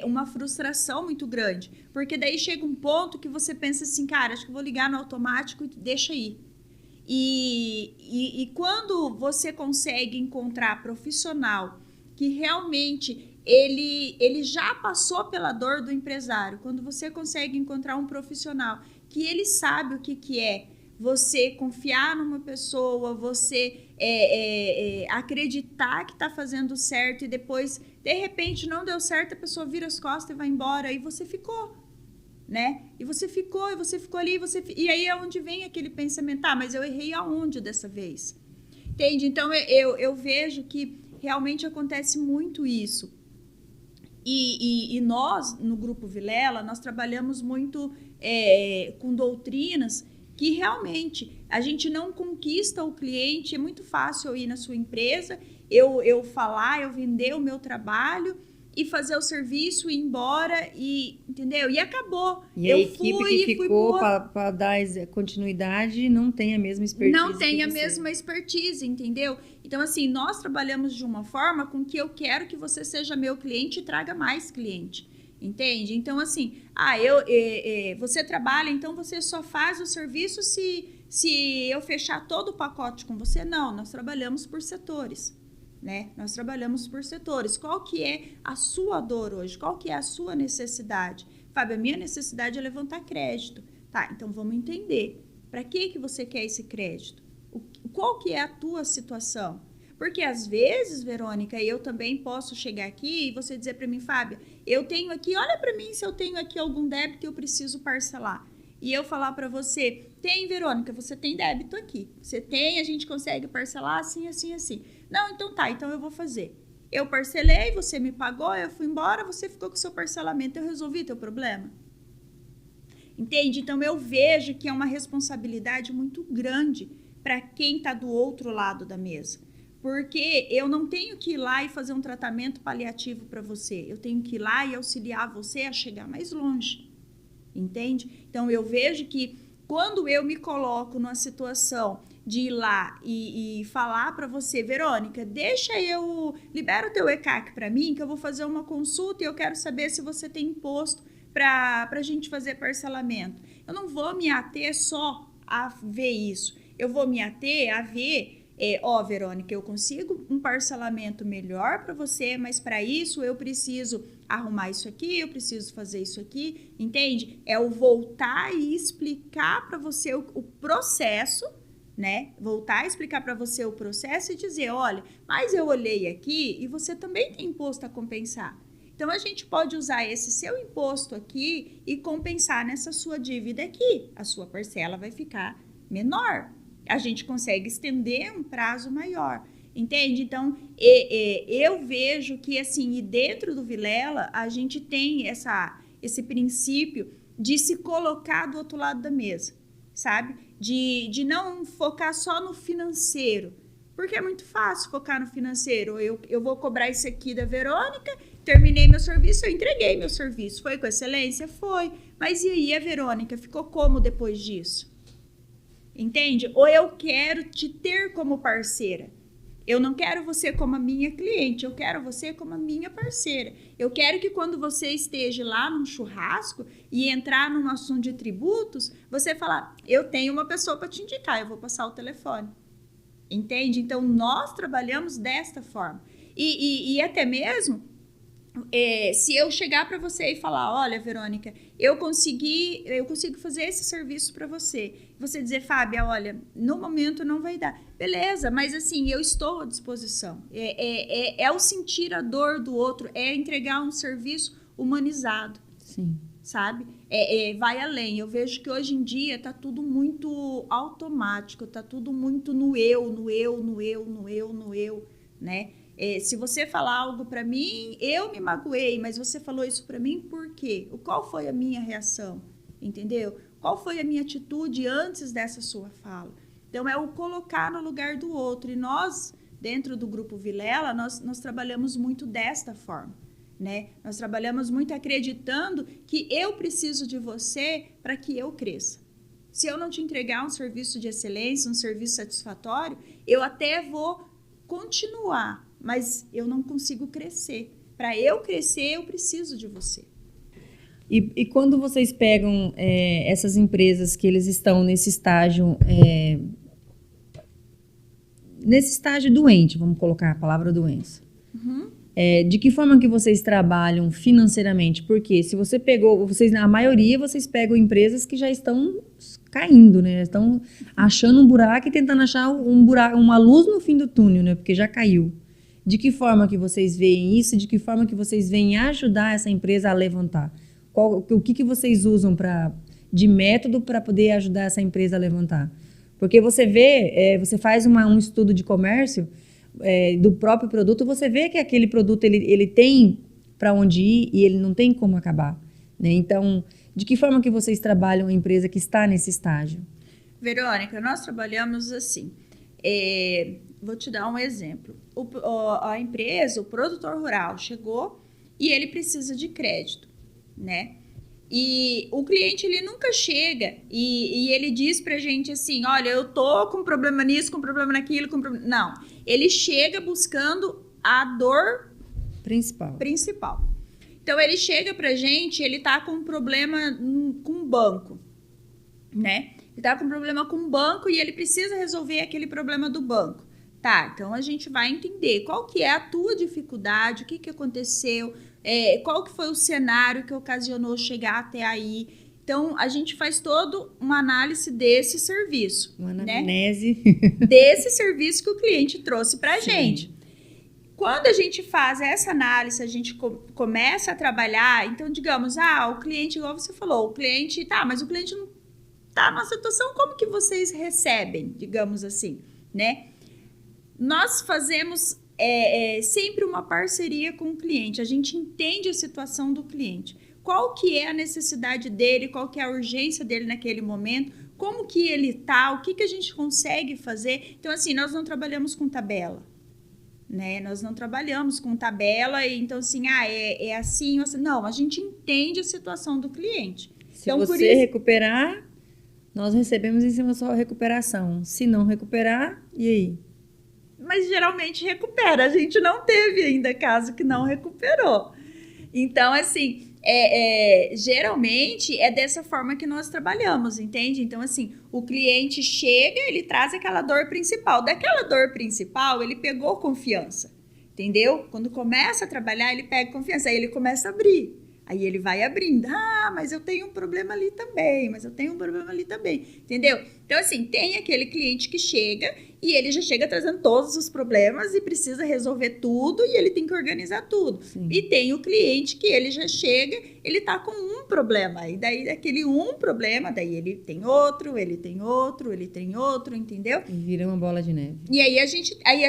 uma frustração muito grande. Porque daí chega um ponto que você pensa assim, cara, acho que vou ligar no automático e deixa aí. E quando você consegue encontrar profissional que realmente ele já passou pela dor do empresário, quando você consegue encontrar um profissional que ele sabe o que é você confiar numa pessoa, você acreditar que está fazendo certo e depois, de repente, não deu certo, a pessoa vira as costas e vai embora e você ficou, né? E você ficou ali, e aí é onde vem aquele pensamento, mas eu errei aonde dessa vez? Entende? Então, eu vejo que realmente acontece muito isso. E nós, no Grupo Vilela, nós trabalhamos muito com doutrinas que realmente a gente não conquista o cliente. É muito fácil eu ir na sua empresa, eu falar, eu vender o meu trabalho e fazer o serviço, ir embora, entendeu? E acabou. E a equipe que ficou para dar continuidade não tem a mesma expertise. Não tem a mesma expertise, entendeu? Então, assim, nós trabalhamos de uma forma com que eu quero que você seja meu cliente e traga mais cliente. Entende? Então, assim, você trabalha, então você só faz o serviço se eu fechar todo o pacote com você? Não, nós trabalhamos por setores, né? Nós trabalhamos por setores. Qual que é a sua dor hoje? Qual que é a sua necessidade? Fábio, a minha necessidade é levantar crédito. Tá, então vamos entender. Para que você quer esse crédito? Qual que é a tua situação? Porque às vezes, Verônica, eu também posso chegar aqui e você dizer para mim, Fábio, eu tenho aqui, olha para mim se eu tenho aqui algum débito que eu preciso parcelar. E eu falar para você, tem, Verônica, você tem débito aqui. Você tem, a gente consegue parcelar assim, assim, assim. Não, então tá, então eu vou fazer. Eu parcelei, você me pagou, eu fui embora, você ficou com o seu parcelamento, eu resolvi teu problema. Entende? Então eu vejo que é uma responsabilidade muito grande para quem está do outro lado da mesa. Porque eu não tenho que ir lá e fazer um tratamento paliativo para você. Eu tenho que ir lá e auxiliar você a chegar mais longe. Entende? Então, eu vejo que quando eu me coloco numa situação de ir lá e falar para você, Verônica, libera o teu ECAC para mim, que eu vou fazer uma consulta e eu quero saber se você tem imposto para a gente fazer parcelamento. Eu não vou me ater só a ver isso. Eu vou me ater a ver... Verônica, eu consigo um parcelamento melhor para você, mas para isso eu preciso arrumar isso aqui, eu preciso fazer isso aqui, entende? É o voltar e explicar para você o processo, né? Voltar a explicar para você o processo e dizer, olha, mas eu olhei aqui e você também tem imposto a compensar. Então, a gente pode usar esse seu imposto aqui e compensar nessa sua dívida aqui. A sua parcela vai ficar menor. A gente consegue estender um prazo maior, entende? Então, eu vejo que, assim, e dentro do Vilela, a gente tem esse princípio de se colocar do outro lado da mesa, sabe? De não focar só no financeiro, porque é muito fácil focar no financeiro. Eu vou cobrar isso aqui da Verônica, terminei meu serviço, eu entreguei meu serviço. Foi com excelência? Foi. Mas e aí, a Verônica ficou como depois disso? Entende? Ou eu quero te ter como parceira. Eu não quero você como a minha cliente, eu quero você como a minha parceira. Eu quero que quando você esteja lá num churrasco e entrar num assunto de tributos, você falar, eu tenho uma pessoa para te indicar, eu vou passar o telefone. Entende? Então, nós trabalhamos desta forma. E até mesmo Se eu chegar para você e falar, olha, Verônica, eu consigo fazer esse serviço para você. Você dizer, Fábia, olha, no momento não vai dar. Beleza, mas assim, eu estou à disposição. É o sentir a dor do outro, é entregar um serviço humanizado. Sim. Sabe? Vai além. Eu vejo que hoje em dia tá tudo muito automático, tá tudo muito no eu, né? Se você falar algo para mim, eu me magoei, mas você falou isso para mim por quê? Qual foi a minha reação? Entendeu? Qual foi a minha atitude antes dessa sua fala? Então, é o colocar no lugar do outro. E nós, dentro do Grupo Vilela, nós trabalhamos muito desta forma, né? Nós trabalhamos muito acreditando que eu preciso de você para que eu cresça. Se eu não te entregar um serviço de excelência, um serviço satisfatório, eu até vou continuar, mas eu não consigo crescer. Para eu crescer, eu preciso de você. E quando vocês pegam essas empresas que eles estão nesse estágio doente, vamos colocar a palavra doença, de que forma que vocês trabalham financeiramente? Porque se você pegou, a maioria vocês pegam empresas que já estão caindo, né? Estão achando um buraco e tentando achar uma luz no fim do túnel, né? Porque já caiu. De que forma que vocês veem isso? De que forma que vocês veem ajudar essa empresa a levantar? O que vocês usam de método para poder ajudar essa empresa a levantar? Porque você vê, você faz um estudo de comércio do próprio produto, você vê que aquele produto ele tem para onde ir e ele não tem como acabar, né? Então, de que forma que vocês trabalham a empresa que está nesse estágio? Verônica, nós trabalhamos assim. Vou te dar um exemplo. A empresa, o produtor rural, chegou e ele precisa de crédito, né? E o cliente, ele nunca chega e ele diz pra gente assim, olha, eu tô com problema nisso, com problema naquilo, Não, ele chega buscando a dor principal. Então, ele chega pra gente, ele tá com um problema com o banco, né? Ele tá com um problema com o banco e ele precisa resolver aquele problema do banco. Tá, então a gente vai entender qual que é a tua dificuldade, o que aconteceu, qual que foi o cenário que ocasionou chegar até aí. Então, a gente faz toda uma análise desse serviço. Uma anamnese. Né? Desse serviço que o cliente trouxe pra gente. Quando a gente faz essa análise, a gente começa a trabalhar, então, digamos, o cliente, igual você falou, o cliente, mas o cliente não tá numa situação, como que vocês recebem, digamos assim, né? Nós fazemos sempre uma parceria com o cliente, a gente entende a situação do cliente, qual que é a necessidade dele, qual que é a urgência dele naquele momento, como que ele tá, o que a gente consegue fazer. Então, assim, nós não trabalhamos com tabela, né? Nós não trabalhamos com tabela, então assim, é assim, assim. Não, a gente entende a situação do cliente. Se então, você recuperar, nós recebemos em cima da sua recuperação. Se não recuperar, e aí? Mas geralmente recupera. A gente não teve ainda caso que não recuperou. Então, assim, geralmente é dessa forma que nós trabalhamos, entende? Então, assim, o cliente chega, ele traz aquela dor principal. Daquela dor principal, ele pegou confiança, entendeu? Quando começa a trabalhar, ele pega confiança, aí ele começa a abrir. Aí ele vai abrindo. Mas eu tenho um problema ali também, entendeu? Então, assim, tem aquele cliente que chega e ele já chega trazendo todos os problemas e precisa resolver tudo e ele tem que organizar tudo. Sim. E tem o cliente que ele já chega, ele tá com um problema. E daí, daquele um problema, daí ele tem outro, entendeu? E vira uma bola de neve. E aí a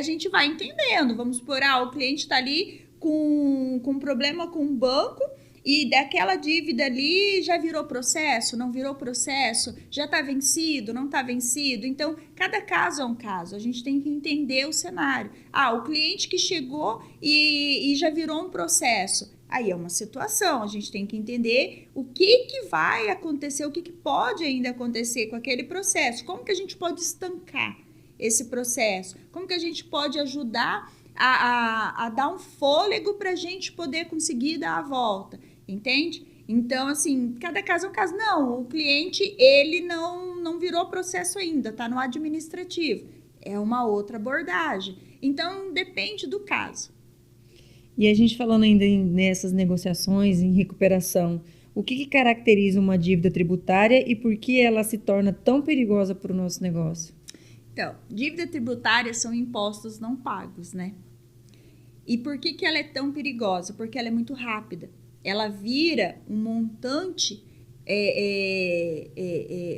gente vai entendendo. Vamos supor, o cliente tá ali com um problema com o banco, e daquela dívida ali já virou processo, não virou processo, já está vencido, não está vencido. Então, cada caso é um caso, a gente tem que entender o cenário. O cliente que chegou e já virou um processo, aí é uma situação, a gente tem que entender o que vai acontecer, o que pode ainda acontecer com aquele processo, como que a gente pode estancar esse processo, como que a gente pode ajudar a dar um fôlego para a gente poder conseguir dar a volta. Entende? Então, assim, cada caso é um caso. Não, o cliente, ele não virou processo ainda, tá no administrativo. É uma outra abordagem. Então, depende do caso. E a gente falando ainda nessas negociações, em recuperação, o que caracteriza uma dívida tributária e por que ela se torna tão perigosa para o nosso negócio? Então, dívida tributária são impostos não pagos, né? E por que ela é tão perigosa? Porque ela é muito rápida. Ela vira um montante,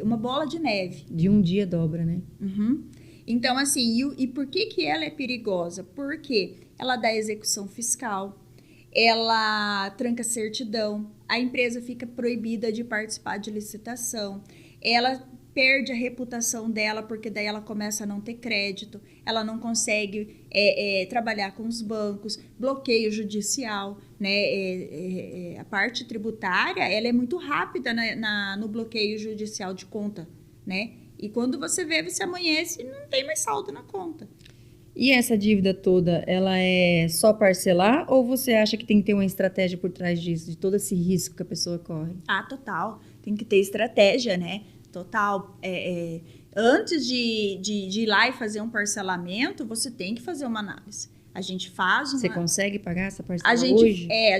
uma bola de neve. De um dia dobra, né? Uhum. Então, assim, e por que ela é perigosa? Porque ela dá execução fiscal, ela tranca certidão, a empresa fica proibida de participar de licitação, ela perde a reputação dela, porque daí ela começa a não ter crédito, ela não consegue trabalhar com os bancos, bloqueio judicial, né? A parte tributária, ela é muito rápida no bloqueio judicial de conta, né? E quando você vê, você amanhece e não tem mais saldo na conta. E essa dívida toda, ela é só parcelar ou você acha que tem que ter uma estratégia por trás disso, de todo esse risco que a pessoa corre? Ah, total. Tem que ter estratégia, né? Total. Antes de ir lá e fazer um parcelamento, você tem que fazer uma análise. A gente faz uma... Você consegue pagar essa parcela hoje? A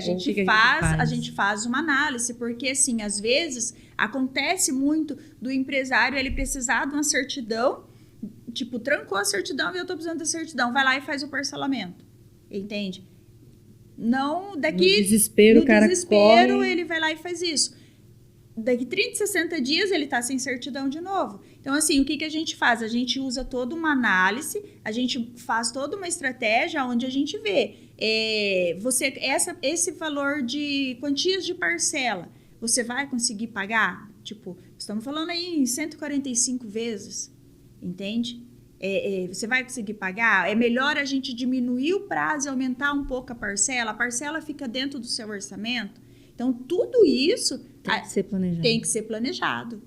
gente faz uma análise, porque assim, às vezes acontece muito do empresário ele precisar de uma certidão, tipo, trancou a certidão e eu tô precisando da certidão, vai lá e faz o parcelamento, entende? Não, daqui... No desespero, o cara corre... ele vai lá e faz isso. Daqui 30, 60 dias ele tá sem certidão de novo. Então, assim, o que a gente faz? A gente usa toda uma análise, a gente faz toda uma estratégia onde a gente vê esse valor de quantias de parcela, você vai conseguir pagar? Tipo, estamos falando aí em 145 vezes, entende? Você vai conseguir pagar? É melhor a gente diminuir o prazo e aumentar um pouco a parcela fica dentro do seu orçamento. Então, tudo isso tem que ser planejado.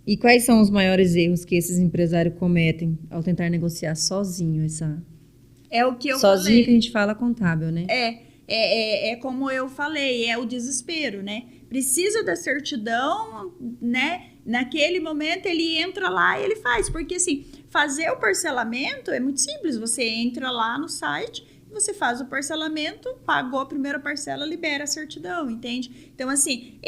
E quais são os maiores erros que esses empresários cometem ao tentar negociar sozinho essa... É o que eu sozinho falei. Que a gente fala contábil, né? É como eu falei, é o desespero, né? Precisa da certidão, né? Naquele momento ele entra lá e ele faz. Porque, assim, fazer o parcelamento é muito simples. Você entra lá no site... Você faz o parcelamento, pagou a primeira parcela, libera a certidão, entende? Então, assim,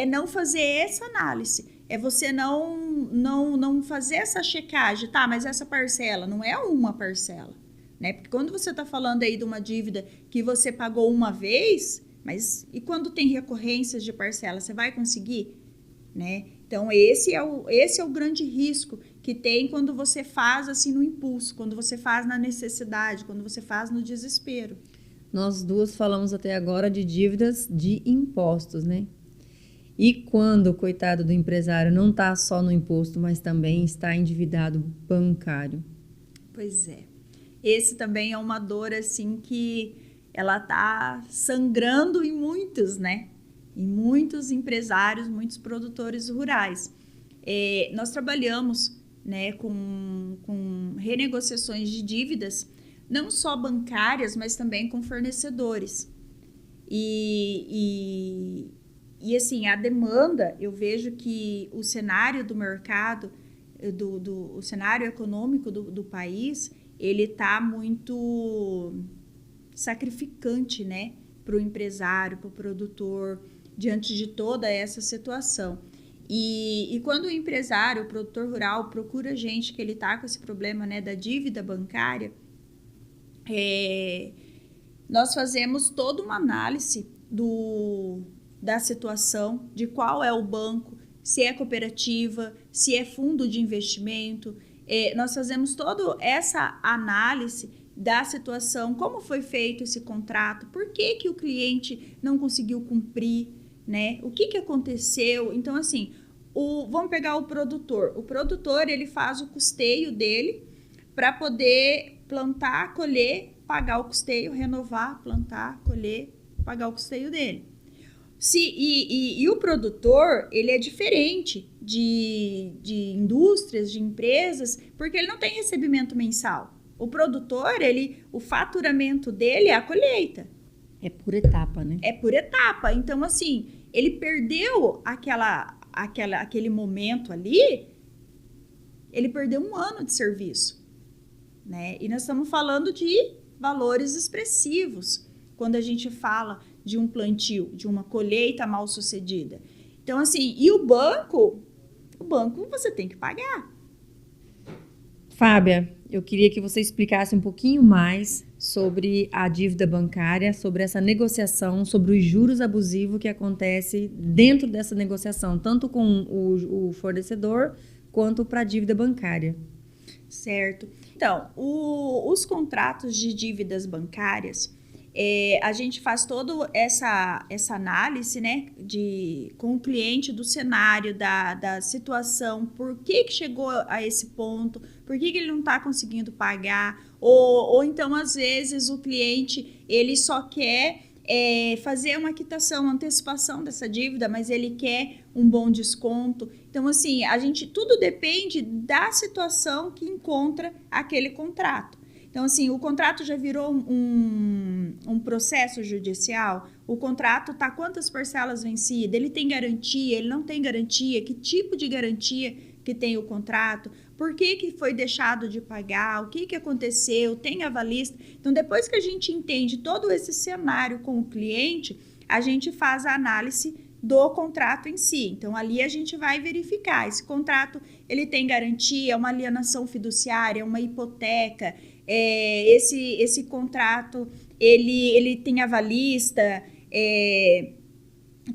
não fazer essa análise. É você não fazer essa checagem. Tá, mas essa parcela não é uma parcela, né? Porque quando você está falando aí de uma dívida que você pagou uma vez, mas e quando tem recorrências de parcela, você vai conseguir, né? Então, esse é o grande risco que tem quando você faz assim no impulso, quando você faz na necessidade, quando você faz no desespero. Nós duas falamos até agora de dívidas de impostos, né? E quando o coitado do empresário não está só no imposto, mas também está endividado bancário? Pois é. Esse também é uma dor assim que ela tá sangrando em muitos, né? Em muitos empresários, muitos produtores rurais. Nós trabalhamos, né, com renegociações de dívidas, não só bancárias, mas também com fornecedores. E assim, a demanda, eu vejo que o cenário do mercado, o cenário econômico do país, ele está muito sacrificante, né, para o empresário, para o produtor, diante de toda essa situação. E quando o empresário, o produtor rural, procura a gente que ele está com esse problema, né, da dívida bancária, nós fazemos toda uma análise da situação, de qual é o banco, se é cooperativa, se é fundo de investimento. Nós fazemos toda essa análise da situação, como foi feito esse contrato, por que o cliente não conseguiu cumprir, né? O que aconteceu? Então, assim, vamos pegar o produtor. O produtor, ele faz o custeio dele para poder plantar, colher, pagar o custeio, renovar, plantar, colher, pagar o custeio dele. E o produtor, ele é diferente de indústrias, de empresas, porque ele não tem recebimento mensal. O produtor, o faturamento dele é a colheita. É por etapa, né? É por etapa. Então, assim, ele perdeu aquele momento ali, ele perdeu 1 ano de serviço, né? E nós estamos falando de valores expressivos. quando a gente fala de um plantio, de uma colheita mal sucedida. Então, assim, e o banco você tem que pagar. Fábia, eu queria que você explicasse um pouquinho mais sobre a dívida bancária, sobre essa negociação, sobre os juros abusivos que acontece dentro dessa negociação, tanto com o fornecedor quanto para a dívida bancária. Certo. Então, os contratos de dívidas bancárias, a gente faz toda essa análise, né, com o cliente do cenário, da situação, por que chegou a esse ponto, por que ele não está conseguindo pagar, ou então, às vezes, o cliente ele só quer fazer uma quitação, uma antecipação dessa dívida, mas ele quer um bom desconto. Então, assim, tudo depende da situação que encontra aquele contrato. Então, assim, o contrato já virou um processo judicial? O contrato está quantas parcelas vencidas? Ele tem garantia? Ele não tem garantia? Que tipo de garantia que tem o contrato? Por que foi deixado de pagar? O que aconteceu? Tem avalista? Então, depois que a gente entende todo esse cenário com o cliente, a gente faz a análise do contrato em si. Então, ali a gente vai verificar. Esse contrato, ele tem garantia? É uma alienação fiduciária? É uma hipoteca? Esse contrato, ele tem avalista?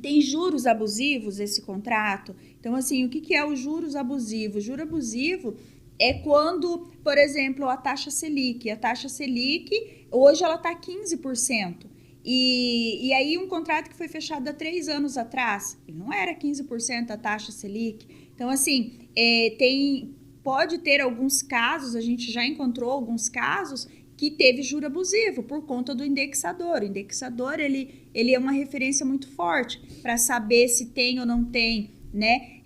Tem juros abusivos esse contrato? Então, assim, o que é os juros abusivos? Juro abusivo é quando, por exemplo, a taxa Selic. A taxa Selic, hoje ela está 15%. E aí um contrato que foi fechado há 3 anos atrás, não era 15% a taxa Selic. Então, assim, pode ter alguns casos, a gente já encontrou alguns casos que teve juro abusivo por conta do indexador. O indexador, ele é uma referência muito forte para saber se tem ou não tem, né?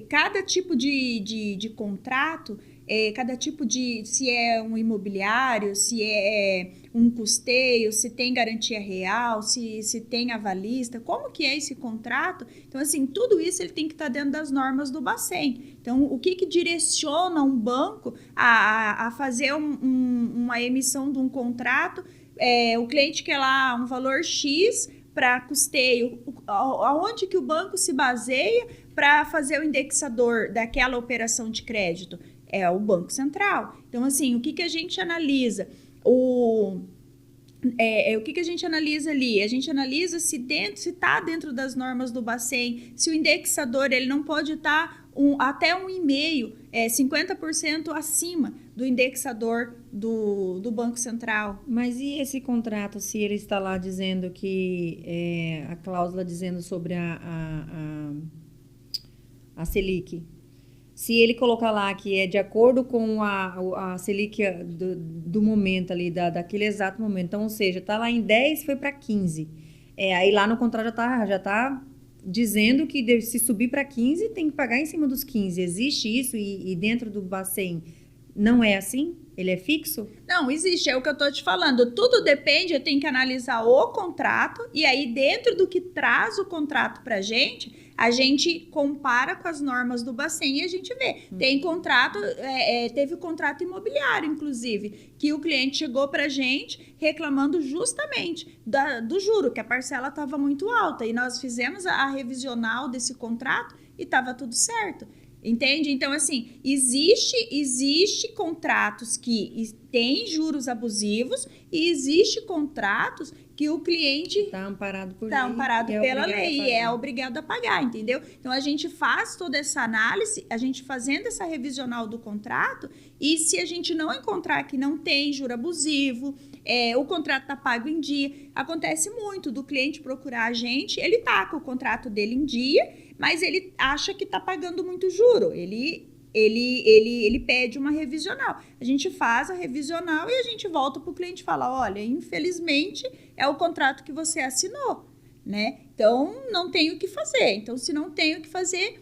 Cada tipo de contrato, cada tipo se é um imobiliário, se é um custeio, se tem garantia real, se tem avalista, como que é esse contrato? Então, assim, tudo isso ele tem que estar dentro das normas do Bacen. Então, o que direciona um banco a fazer uma emissão de um contrato? O cliente quer lá um valor X para custeio, aonde que o banco se baseia para fazer o indexador daquela operação de crédito? É o Banco Central. Então, assim, o que a gente analisa? O que a gente analisa ali? A gente analisa se está dentro das normas do Bacen, se o indexador ele não pode estar até 1,5%, 50% acima do indexador do Banco Central. Mas e esse contrato, se ele está lá dizendo que a cláusula dizendo sobre a Selic? Se ele colocar lá que é de acordo com a Selic do momento ali, daquele exato momento, então, ou seja, está lá em 10, foi para 15. Aí lá no contrato já tá dizendo que se subir para 15, tem que pagar em cima dos 15. Existe isso e dentro do Bacen não é assim? Ele é fixo? Não, existe, é o que eu estou te falando. Tudo depende, eu tenho que analisar o contrato e aí dentro do que traz o contrato para a gente compara com as normas do Bacen e a gente vê. Tem contrato, teve contrato imobiliário, inclusive, que o cliente chegou para a gente reclamando justamente do juro, que a parcela estava muito alta e nós fizemos a revisional desse contrato e estava tudo certo. Entende? Então, assim, existe contratos que têm juros abusivos e existe contratos que o cliente está amparado pela lei e é obrigado a pagar, entendeu? Então, a gente faz toda essa análise, a gente fazendo essa revisional do contrato e se a gente não encontrar que não tem juro abusivo, o contrato está pago em dia, acontece muito do cliente procurar a gente, ele está com o contrato dele em dia, mas ele acha que está pagando muito juro. Ele pede uma revisional. A gente faz a revisional e a gente volta para o cliente e fala, olha, infelizmente é o contrato que você assinou, né? Então, não tem o que fazer. Então, se não tem o que fazer,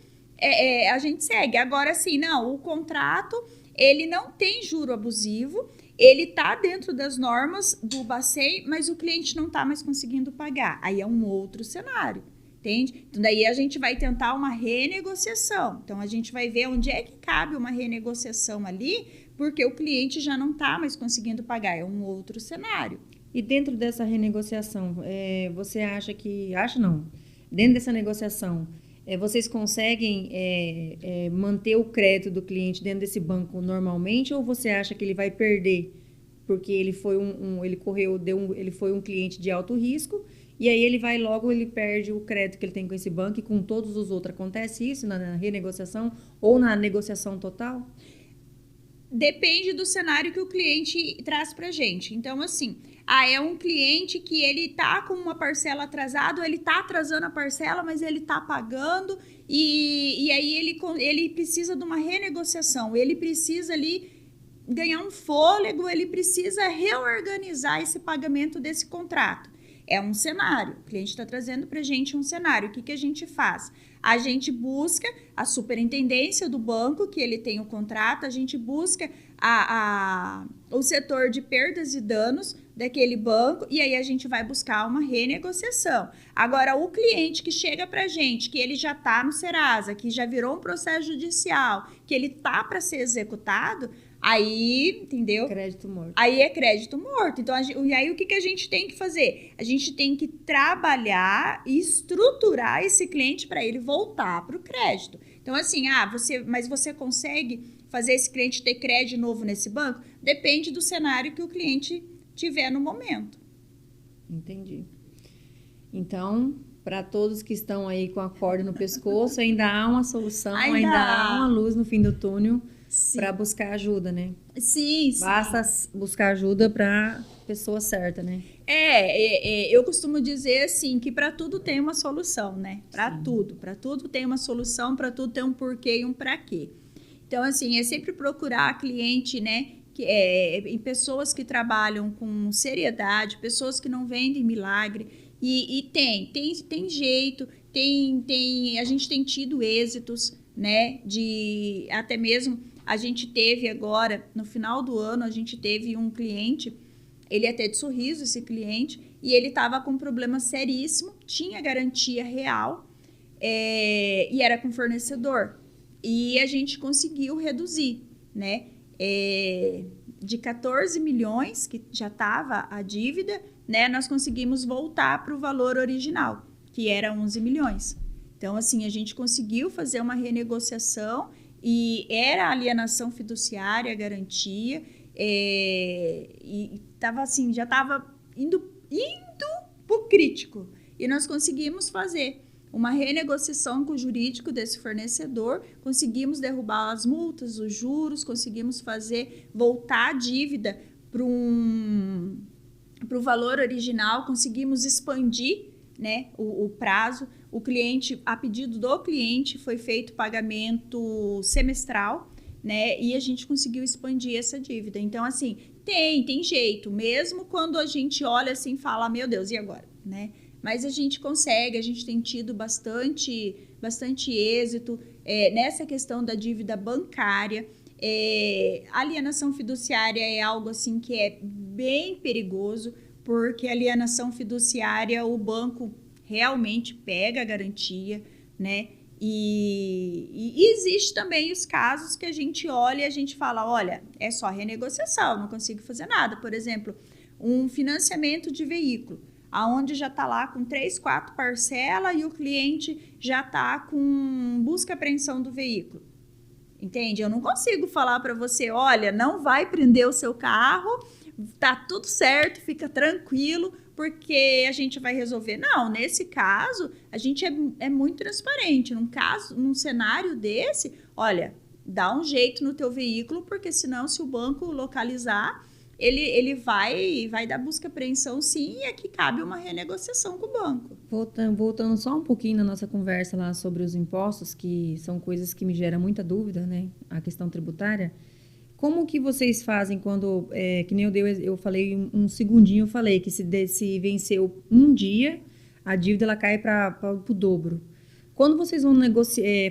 a gente segue. Agora, sim, não, o contrato, ele não tem juro abusivo, ele está dentro das normas do Bacen, mas o cliente não está mais conseguindo pagar. Aí é um outro cenário. Entende? Então, daí a gente vai tentar uma renegociação. Então, a gente vai ver onde é que cabe uma renegociação ali, porque o cliente já não está mais conseguindo pagar. É um outro cenário. E dentro dessa renegociação, você acha que... Acha não. Dentro dessa negociação, vocês conseguem manter o crédito do cliente dentro desse banco normalmente, ou você acha que ele vai perder porque ele foi ele foi um cliente de alto risco, e aí ele perde o crédito que ele tem com esse banco e com todos os outros? Acontece isso na renegociação ou na negociação total? Depende do cenário que o cliente traz pra gente. Então, assim, é um cliente que ele tá com uma parcela atrasada, ou ele tá atrasando a parcela, mas ele tá pagando, e aí ele precisa de uma renegociação, ele precisa ali ganhar um fôlego, ele precisa reorganizar esse pagamento desse contrato. É um cenário. O cliente está trazendo para a gente um cenário. O que a gente faz? A gente busca a superintendência do banco, que ele tem o contrato, a gente busca o setor de perdas e danos daquele banco, e aí a gente vai buscar uma renegociação. Agora, o cliente que chega para a gente, que ele já está no Serasa, que já virou um processo judicial, que ele está para ser executado, aí, entendeu? Crédito morto. Aí é crédito morto. Então, e aí o que a gente tem que fazer? A gente tem que trabalhar e estruturar esse cliente para ele voltar para o crédito. Então, assim, mas você consegue fazer esse cliente ter crédito novo nesse banco? Depende do cenário que o cliente tiver no momento. Entendi. Então, para todos que estão aí com a corda no pescoço, ainda há uma solução, ainda há uma luz no fim do túnel para buscar ajuda, né? Sim. Basta buscar ajuda para pessoa certa, né? Eu costumo dizer assim que para tudo tem uma solução, né? Para tudo tem uma solução, para tudo tem um porquê e um para quê. Então, assim, é sempre procurar cliente, né? Em pessoas que trabalham com seriedade, pessoas que não vendem milagre. E tem jeito, a gente tem tido êxitos, né? Até mesmo a gente teve agora, no final do ano, a gente teve um cliente, ele até de sorriso, esse cliente, e ele estava com um problema seríssimo, tinha garantia real, e era com fornecedor. E a gente conseguiu reduzir, né? De 14 milhões, que já estava a dívida, né? Nós conseguimos voltar para o valor original, que era 11 milhões. Então, assim, a gente conseguiu fazer uma renegociação e era alienação fiduciária, garantia, e tava assim, já estava indo para o crítico. E nós conseguimos fazer uma renegociação com o jurídico desse fornecedor, conseguimos derrubar as multas, os juros, conseguimos voltar a dívida para o valor original, conseguimos expandir, né, o prazo. O cliente, a pedido do cliente, foi feito pagamento semestral, né, e a gente conseguiu expandir essa dívida. Então, assim, tem jeito, mesmo quando a gente olha assim e fala, meu Deus, e agora, né? Mas a gente consegue, a gente tem tido bastante êxito nessa questão da dívida bancária. Alienação fiduciária é algo assim que é bem perigoso, porque alienação fiduciária, o banco realmente pega a garantia, né? E existe também os casos que a gente olha e a gente fala, olha, é só renegociação, não consigo fazer nada. Por exemplo, um financiamento de veículo, aonde já está lá com 3, 4 parcelas e o cliente já está com busca e apreensão do veículo. Entende? Eu não consigo falar para você, olha, não vai prender o seu carro, tá tudo certo, fica tranquilo, porque a gente vai resolver. Não, nesse caso, a gente é muito transparente. Num cenário desse, olha, dá um jeito no teu veículo, porque senão, se o banco localizar, ele vai dar busca e apreensão, sim, e aqui cabe uma renegociação com o banco. Voltando só um pouquinho na nossa conversa lá sobre os impostos, que são coisas que me geram muita dúvida, né? A questão tributária. Como que vocês fazem quando, que nem eu falei um segundinho, eu falei que se venceu um dia, a dívida ela cai para o dobro. Quando vocês vão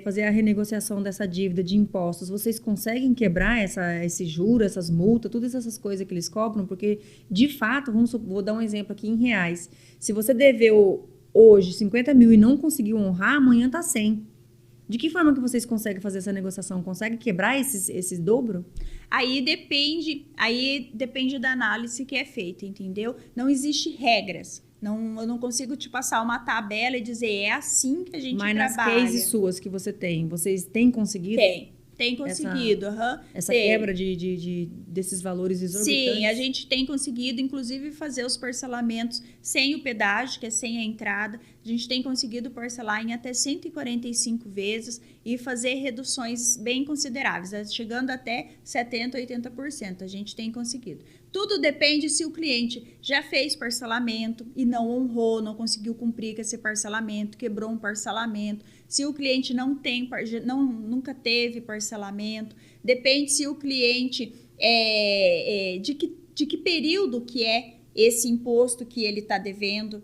fazer a renegociação dessa dívida de impostos, vocês conseguem quebrar esse juro, essas multas, todas essas coisas que eles cobram? Porque, de fato, vou dar um exemplo aqui em reais. Se você deveu hoje 50 mil e não conseguiu honrar, amanhã está 100. De que forma que vocês conseguem fazer essa negociação? Conseguem quebrar esses dobro? Aí depende da análise que é feita, entendeu? Não existe regras. Não, eu não consigo te passar uma tabela e dizer é assim que a gente trabalha. Mas nas cases suas que você tem, vocês têm conseguido? Tem conseguido. Essa quebra desses valores exorbitantes? Sim, a gente tem conseguido, inclusive, fazer os parcelamentos sem o pedágio, que é sem a entrada. A gente tem conseguido parcelar em até 145 vezes e fazer reduções bem consideráveis, chegando até 70%, 80%. A gente tem conseguido. Tudo depende se o cliente já fez parcelamento e não honrou, não conseguiu cumprir com esse parcelamento, quebrou um parcelamento. Se o cliente nunca teve parcelamento, depende se o cliente de que período que é esse imposto que ele está devendo.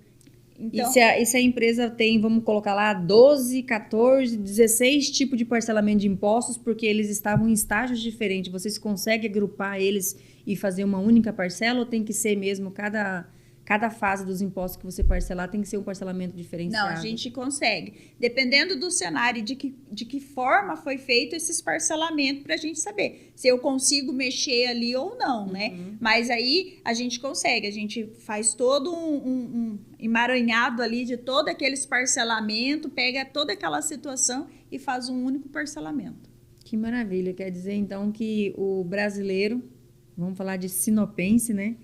Então, e se a empresa tem, vamos colocar lá, 12, 14, 16 tipos de parcelamento de impostos, porque eles estavam em estágios diferentes, vocês conseguem agrupar eles e fazer uma única parcela, ou tem que ser mesmo cada fase dos impostos que você parcelar tem que ser um parcelamento diferenciado? Não, a gente consegue. Dependendo do cenário, de que forma foi feito esses parcelamentos, para a gente saber se eu consigo mexer ali ou não, né? Mas aí a gente consegue, a gente faz todo um emaranhado ali de todos aqueles parcelamentos, pega toda aquela situação e faz um único parcelamento. Que maravilha, quer dizer então que o brasileiro, vamos falar de sinopense, né?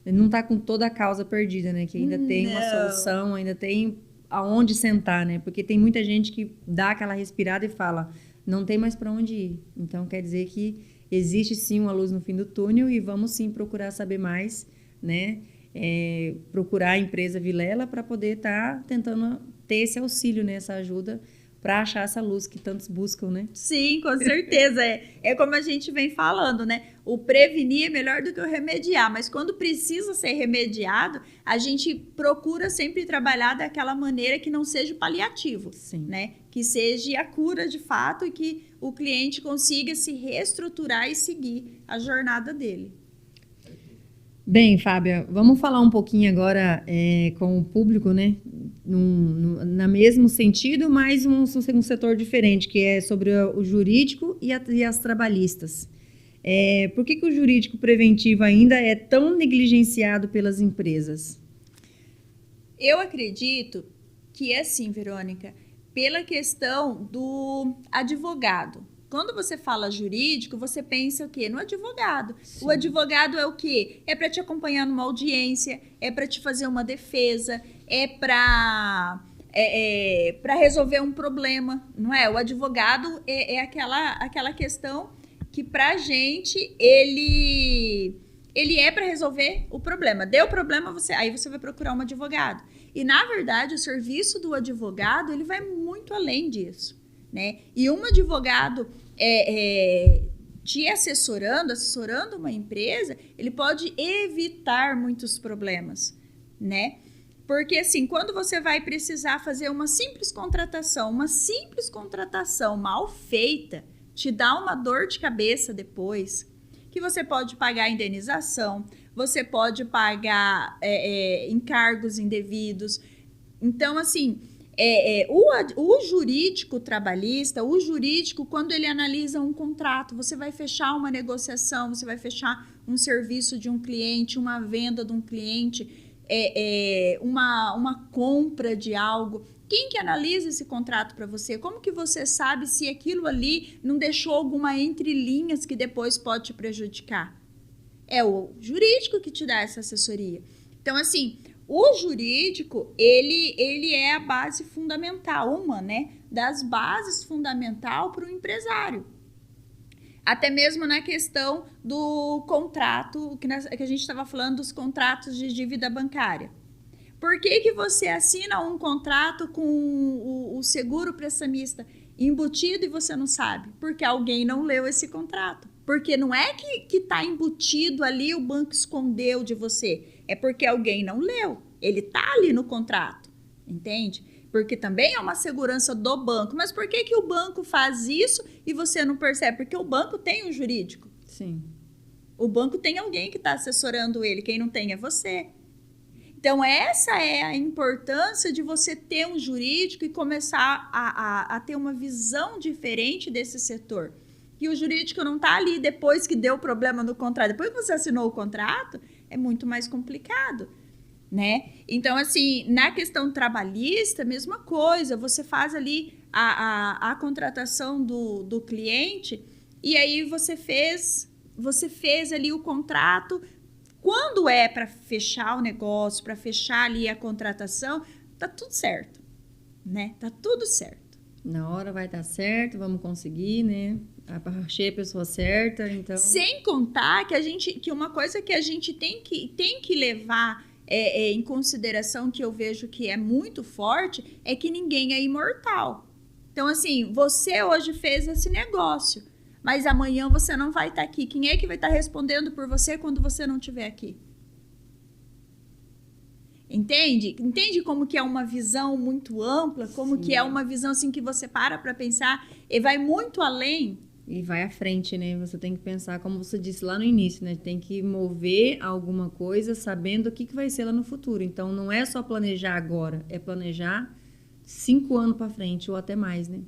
Não está com toda a causa perdida, né? Que ainda tem uma solução, ainda tem aonde sentar, né? Porque tem muita gente que dá aquela respirada e fala, não tem mais para onde ir. Então, quer dizer que existe sim uma luz no fim do túnel e vamos sim procurar saber mais, né? Procurar a empresa Vilela para poder estar tentando ter esse auxílio, né? Essa ajuda para achar essa luz que tantos buscam, né? Sim, com certeza. É como a gente vem falando, né? O prevenir é melhor do que o remediar, mas quando precisa ser remediado, a gente procura sempre trabalhar daquela maneira que não seja paliativo, Sim. né? Que seja a cura de fato e que o cliente consiga se reestruturar e seguir a jornada dele. Bem, Fábia, vamos falar um pouquinho agora com o público, né? No mesmo sentido, mas um setor diferente, que é sobre o jurídico e as trabalhistas. Por que o jurídico preventivo ainda é tão negligenciado pelas empresas? Eu acredito que é assim, Verônica, pela questão do advogado. Quando você fala jurídico, você pensa o quê? No advogado. Sim. O advogado é o quê? É para te acompanhar numa audiência, é para te fazer uma defesa, é para resolver um problema, não é? O advogado é aquela questão que pra gente ele é para resolver o problema. Deu problema, aí você vai procurar um advogado. E na verdade, o serviço do advogado, ele vai muito além disso, né? E um advogado te assessorando uma empresa, ele pode evitar muitos problemas, né? Porque assim, quando você vai precisar fazer uma simples contratação mal feita, te dá uma dor de cabeça depois, que você pode pagar indenização, você pode pagar encargos indevidos. Então, assim, o jurídico trabalhista, o jurídico, quando ele analisa um contrato, você vai fechar uma negociação, você vai fechar um serviço de um cliente, uma venda de um cliente, uma compra de algo. Quem que analisa esse contrato para você? Como que você sabe se aquilo ali não deixou alguma entrelinhas que depois pode te prejudicar? É o jurídico que te dá essa assessoria. Então, assim, o jurídico, ele é a base fundamental, das bases fundamental para o empresário. Até mesmo na questão do contrato, que a gente estava falando dos contratos de dívida bancária. Por que você assina um contrato com o seguro prestamista embutido e você não sabe? Porque alguém não leu esse contrato. Porque não é que está embutido ali, o banco escondeu de você. É porque alguém não leu. Ele está ali no contrato, entende? Porque também é uma segurança do banco. Mas por que o banco faz isso e você não percebe? Porque o banco tem um jurídico. Sim. O banco tem alguém que está assessorando ele. Quem não tem é você. Então, essa é a importância de você ter um jurídico e começar a ter uma visão diferente desse setor. Que o jurídico não está ali depois que deu problema no contrato. Depois que você assinou o contrato, é muito mais complicado, né? Então, assim, na questão trabalhista, mesma coisa. Você faz ali a contratação do cliente e aí você fez ali o contrato. Quando é para fechar o negócio, para fechar ali a contratação, tá tudo certo, né? Tá tudo certo. Na hora vai dar certo, vamos conseguir, né? Achei a pessoa certa, então... Sem contar que uma coisa que a gente tem que levar em consideração, que eu vejo que é muito forte, é que ninguém é imortal. Então, assim, você hoje fez esse negócio, mas amanhã você não vai estar aqui. Quem é que vai estar respondendo por você quando você não estiver aqui? Entende? Entende como que é uma visão muito ampla? Como que é uma visão assim que você para pensar e vai muito além? E vai à frente, né? Você tem que pensar, como você disse lá no início, né? Tem que mover alguma coisa sabendo o que vai ser lá no futuro. Então, não é só planejar agora, é planejar 5 anos para frente ou até mais, né?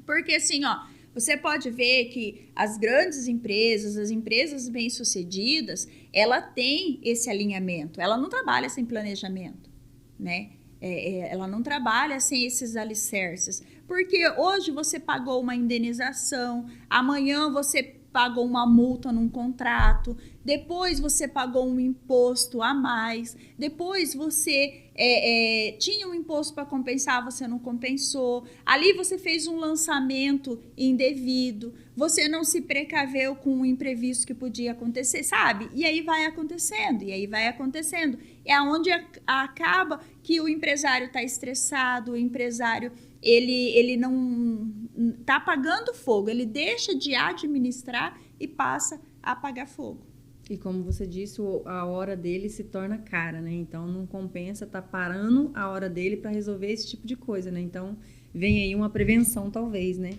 Porque assim, ó, você pode ver que as grandes empresas, as empresas bem-sucedidas, ela tem esse alinhamento. Ela não trabalha sem planejamento, né? Ela não trabalha sem esses alicerces. Porque hoje você pagou uma indenização, amanhã você pagou uma multa num contrato, depois você pagou um imposto a mais, depois você tinha um imposto para compensar, você não compensou, ali você fez um lançamento indevido, você não se precaveu com um imprevisto que podia acontecer, sabe? E aí vai acontecendo, É onde acaba que o empresário está estressado, o empresário ele não está apagando fogo, ele deixa de administrar e passa a apagar fogo. E como você disse, a hora dele se torna cara, né? Então não compensa estar parando a hora dele para resolver esse tipo de coisa, né? Então vem aí uma prevenção, talvez, né?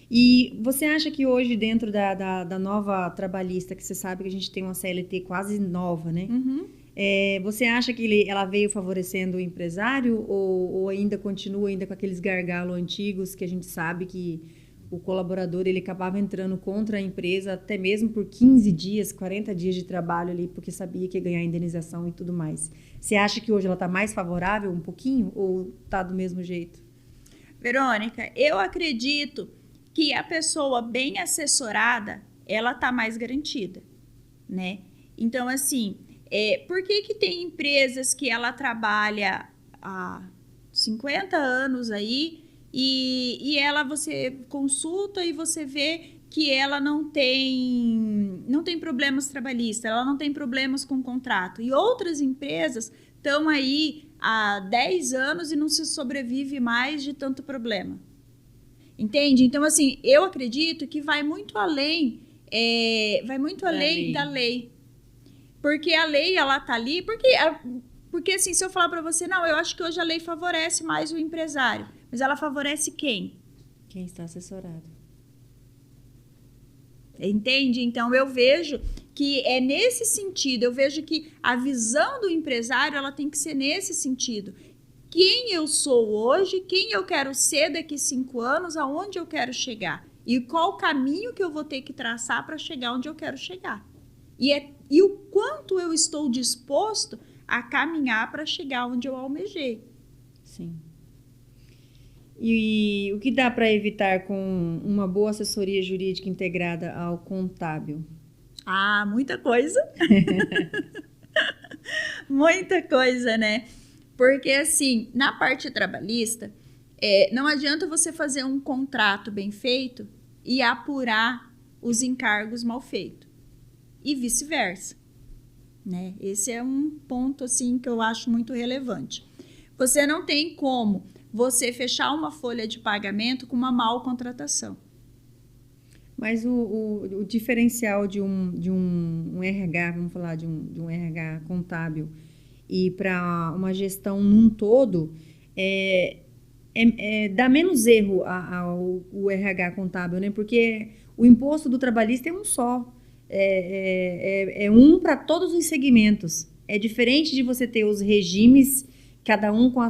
E você acha que hoje, dentro da nova trabalhista, que você sabe que a gente tem uma CLT quase nova, né? Uhum. Você acha que ela veio favorecendo o empresário ou ainda continua com aqueles gargalos antigos que a gente sabe que o colaborador ele acabava entrando contra a empresa até mesmo por 15 dias, 40 dias de trabalho ali, porque sabia que ia ganhar indenização e tudo mais. Você acha que hoje ela está mais favorável um pouquinho ou está do mesmo jeito? Verônica, eu acredito que a pessoa bem assessorada, ela está mais garantida, né? Então, assim, por que tem empresas que ela trabalha há 50 anos aí e ela você consulta e você vê que ela não tem problemas trabalhistas, ela não tem problemas com contrato. E outras empresas estão aí há 10 anos e não se sobrevive mais de tanto problema. Entende? Então, assim, eu acredito que vai muito além da lei. Porque a lei, ela tá ali, porque assim, se eu falar para você, não, eu acho que hoje a lei favorece mais o empresário, mas ela favorece quem? Quem está assessorado. Entende? Então, eu vejo que é nesse sentido, eu vejo que a visão do empresário, ela tem que ser nesse sentido. Quem eu sou hoje, quem eu quero ser daqui 5 anos, aonde eu quero chegar. E qual o caminho que eu vou ter que traçar para chegar onde eu quero chegar. E o quanto eu estou disposto a caminhar para chegar onde eu almejei. Sim. E o que dá para evitar com uma boa assessoria jurídica integrada ao contábil? Ah, muita coisa. Muita coisa, né? Porque, assim, na parte trabalhista, não adianta você fazer um contrato bem feito e apurar os encargos mal feitos. E vice-versa, né? Esse é um ponto, assim, que eu acho muito relevante. Você não tem como você fechar uma folha de pagamento com uma mal contratação. Mas o diferencial de um RH, vamos falar de um RH contábil, e para uma gestão num todo, dá menos erro ao RH contábil, né? Porque o imposto do trabalhista é um só. É um para todos os segmentos. É diferente de você ter os regimes, cada um com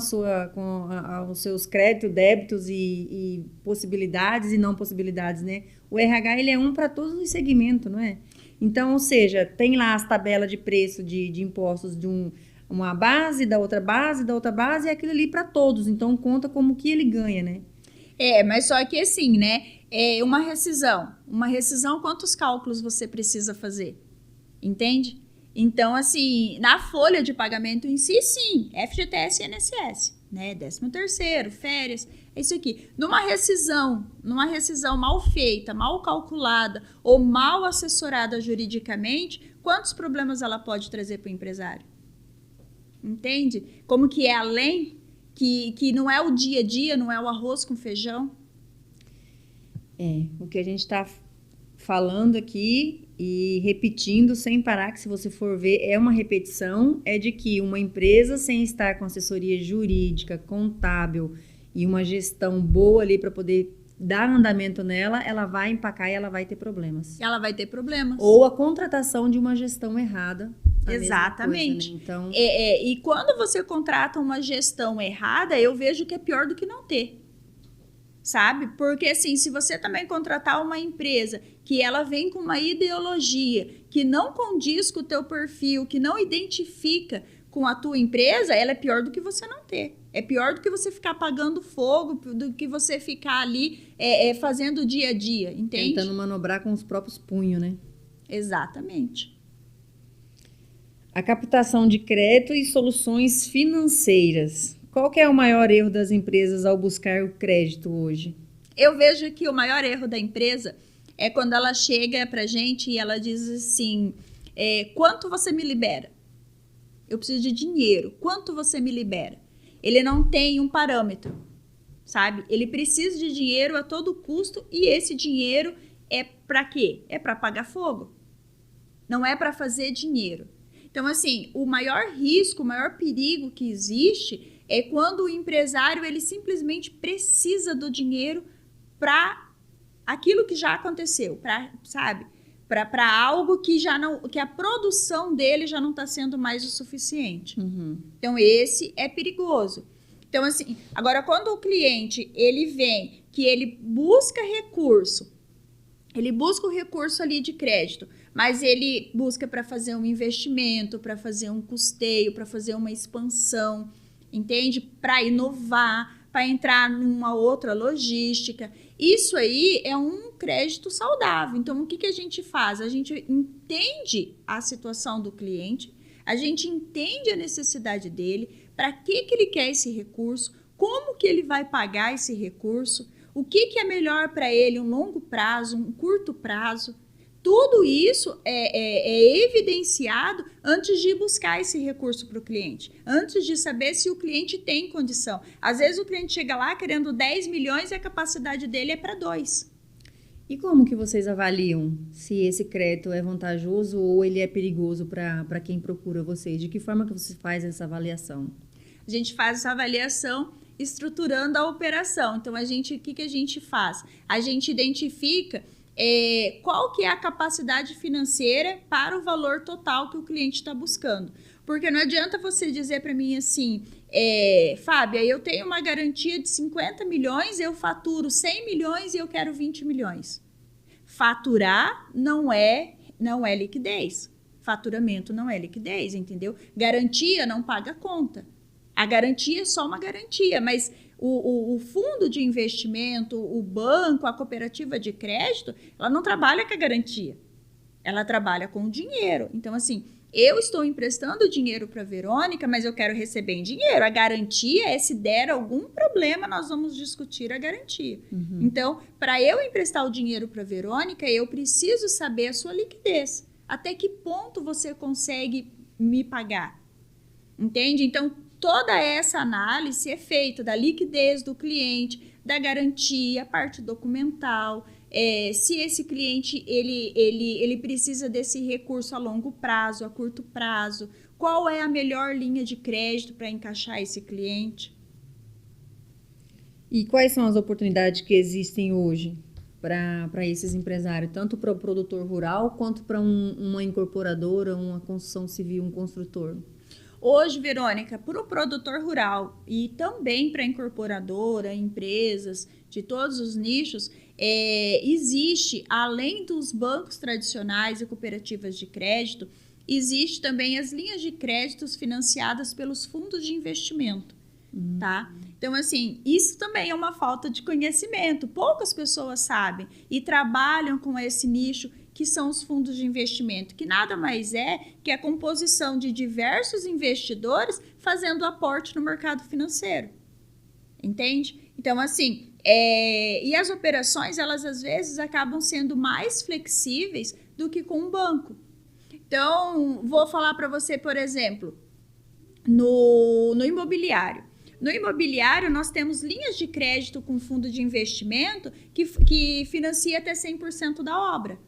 os seus créditos, débitos e possibilidades e não possibilidades, né? O RH, ele é um para todos os segmentos, não é? Então, ou seja, tem lá as tabelas de preço de impostos de uma base, da outra base, e aquilo ali para todos. Então, conta como que ele ganha, né? Mas só que assim, né? Uma rescisão, quantos cálculos você precisa fazer? Entende? Então, assim, na folha de pagamento em si, sim, FGTS e INSS, né? 13º, férias, é isso aqui. Numa rescisão mal feita, mal calculada ou mal assessorada juridicamente, quantos problemas ela pode trazer para o empresário? Entende? Como que é além, que não é o dia a dia, não é o arroz com feijão? O que a gente está falando aqui e repetindo sem parar, que se você for ver, é uma repetição, é de que uma empresa sem estar com assessoria jurídica, contábil e uma gestão boa ali para poder dar andamento nela, ela vai empacar e ela vai ter problemas. Ela vai ter problemas. Ou a contratação de uma gestão errada. Exatamente. Coisa, né? Então... E quando você contrata uma gestão errada, eu vejo que é pior do que não ter. Sabe? Porque, assim, se você também contratar uma empresa que ela vem com uma ideologia que não condiz com o teu perfil, que não identifica com a tua empresa, ela é pior do que você não ter. É pior do que você ficar apagando fogo, do que você ficar ali fazendo o dia a dia, entende? Tentando manobrar com os próprios punhos, né? Exatamente. A captação de crédito e soluções financeiras. Qual que é o maior erro das empresas ao buscar o crédito hoje? Eu vejo que o maior erro da empresa é quando ela chega pra gente e ela diz assim, quanto você me libera? Eu preciso de dinheiro. Quanto você me libera? Ele não tem um parâmetro, sabe? Ele precisa de dinheiro a todo custo e esse dinheiro é pra quê? É pra pagar fogo. Não é pra fazer dinheiro. Então, assim, o maior risco, o maior perigo que existe é quando o empresário ele simplesmente precisa do dinheiro para aquilo que já aconteceu, sabe? Para algo que já não, que a produção dele já não está sendo mais o suficiente. Uhum. Então esse é perigoso. Então assim, agora quando o cliente ele vem que ele busca recurso, ele busca o recurso ali de crédito, mas ele busca para fazer um investimento, para fazer um custeio, para fazer uma expansão, entende? Para inovar, para entrar numa outra logística. Isso aí é um crédito saudável. Então, o que a gente faz? A gente entende a situação do cliente, a gente entende a necessidade dele, para que ele quer esse recurso, como que ele vai pagar esse recurso, o que é melhor para ele, um longo prazo, um curto prazo. Tudo isso é evidenciado antes de buscar esse recurso para o cliente, antes de saber se o cliente tem condição. Às vezes o cliente chega lá querendo 10 milhões e a capacidade dele é para 2. E como que vocês avaliam se esse crédito é vantajoso ou ele é perigoso para quem procura vocês? De que forma que você faz essa avaliação? A gente faz essa avaliação estruturando a operação. Então, o que a gente faz? A gente identifica qual que é a capacidade financeira para o valor total que o cliente está buscando. Porque não adianta você dizer para mim assim, Fábia, eu tenho uma garantia de 50 milhões, eu faturo 100 milhões e eu quero 20 milhões. Faturar não é liquidez. Faturamento não é liquidez, entendeu? Garantia não paga conta. A garantia é só uma garantia, mas o fundo de investimento, o banco, a cooperativa de crédito, ela não trabalha com a garantia. Ela trabalha com o dinheiro. Então, assim, eu estou emprestando dinheiro para a Verônica, mas eu quero receber em dinheiro. A garantia é se der algum problema, nós vamos discutir a garantia. Uhum. Então, para eu emprestar o dinheiro para a Verônica, eu preciso saber a sua liquidez. Até que ponto você consegue me pagar? Entende? Então, toda essa análise é feita da liquidez do cliente, da garantia, a parte documental, se esse cliente ele precisa desse recurso a longo prazo, a curto prazo, qual é a melhor linha de crédito para encaixar esse cliente. E quais são as oportunidades que existem hoje para esses empresários, tanto para o produtor rural quanto para uma incorporadora, uma construção civil, um construtor? Hoje, Verônica, para o produtor rural e também para a incorporadora, empresas de todos os nichos, existe, além dos bancos tradicionais e cooperativas de crédito, existe também as linhas de créditos financiadas pelos fundos de investimento, tá? Então, assim, isso também é uma falta de conhecimento. Poucas pessoas sabem e trabalham com esse nicho que são os fundos de investimento, que nada mais é que a composição de diversos investidores fazendo aporte no mercado financeiro. Entende? Então, assim, e as operações, elas às vezes acabam sendo mais flexíveis do que com um banco. Então, vou falar para você, por exemplo, no imobiliário. No imobiliário, nós temos linhas de crédito com fundo de investimento que financia até 100% da obra.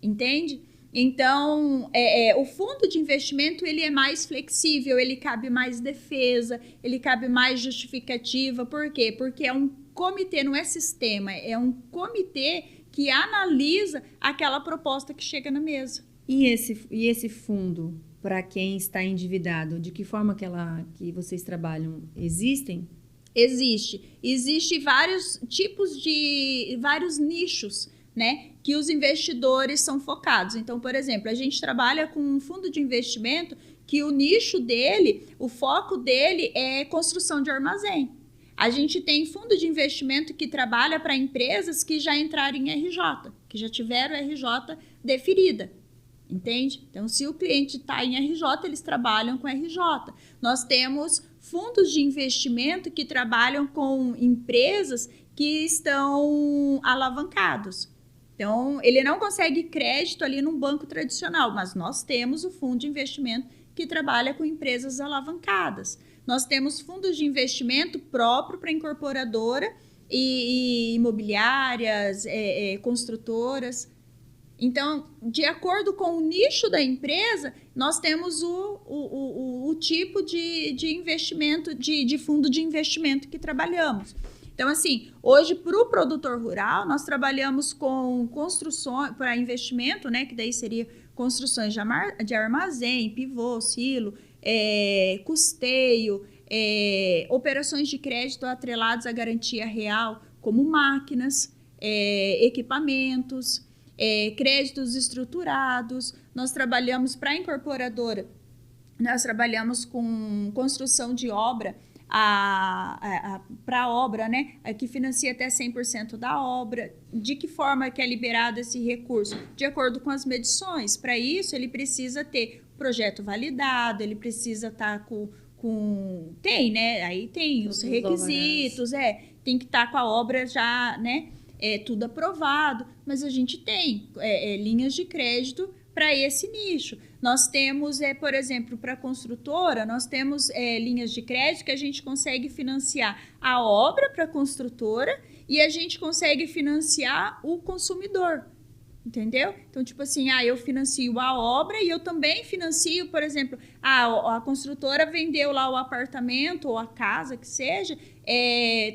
Entende? Então, o fundo de investimento ele é mais flexível, ele cabe mais defesa, ele cabe mais justificativa. Por quê? Porque é um comitê, não é sistema, é um comitê que analisa aquela proposta que chega na mesa. E esse fundo, para quem está endividado, de que forma que vocês trabalham? Existem? Existe vários tipos vários nichos, né, que os investidores são focados. Então, por exemplo, a gente trabalha com um fundo de investimento que o nicho dele, o foco dele é construção de armazém. A gente tem fundo de investimento que trabalha para empresas que já entraram em RJ, que já tiveram RJ deferida. Entende? Então, se o cliente está em RJ, eles trabalham com RJ. Nós temos fundos de investimento que trabalham com empresas que estão alavancados. Então, ele não consegue crédito ali num banco tradicional, mas nós temos o fundo de investimento que trabalha com empresas alavancadas. Nós temos fundos de investimento próprio para incorporadora e imobiliárias, construtoras. Então, de acordo com o nicho da empresa, nós temos o tipo de investimento, de fundo de investimento que trabalhamos. Então, assim, hoje, para o produtor rural, nós trabalhamos com construções para investimento, né? Que daí seria construções de armazém, pivô, silo, custeio, operações de crédito atreladas à garantia real, como máquinas, equipamentos, créditos estruturados. Nós trabalhamos para a incorporadora, nós trabalhamos com construção de obra, para a obra, né, que financia até 100% da obra. De que forma que é liberado esse recurso? De acordo com as medições. Para isso, ele precisa ter projeto validado, ele precisa estar tem, né? Aí tem os requisitos, tem que estar com a obra já, né? Tudo aprovado, mas a gente tem linhas de crédito para esse nicho. Nós temos, por exemplo, para a construtora, nós temos linhas de crédito que a gente consegue financiar a obra para a construtora e a gente consegue financiar o consumidor. Entendeu? Então, tipo assim, eu financio a obra e eu também financio, por exemplo, a construtora vendeu lá o apartamento ou a casa, que seja,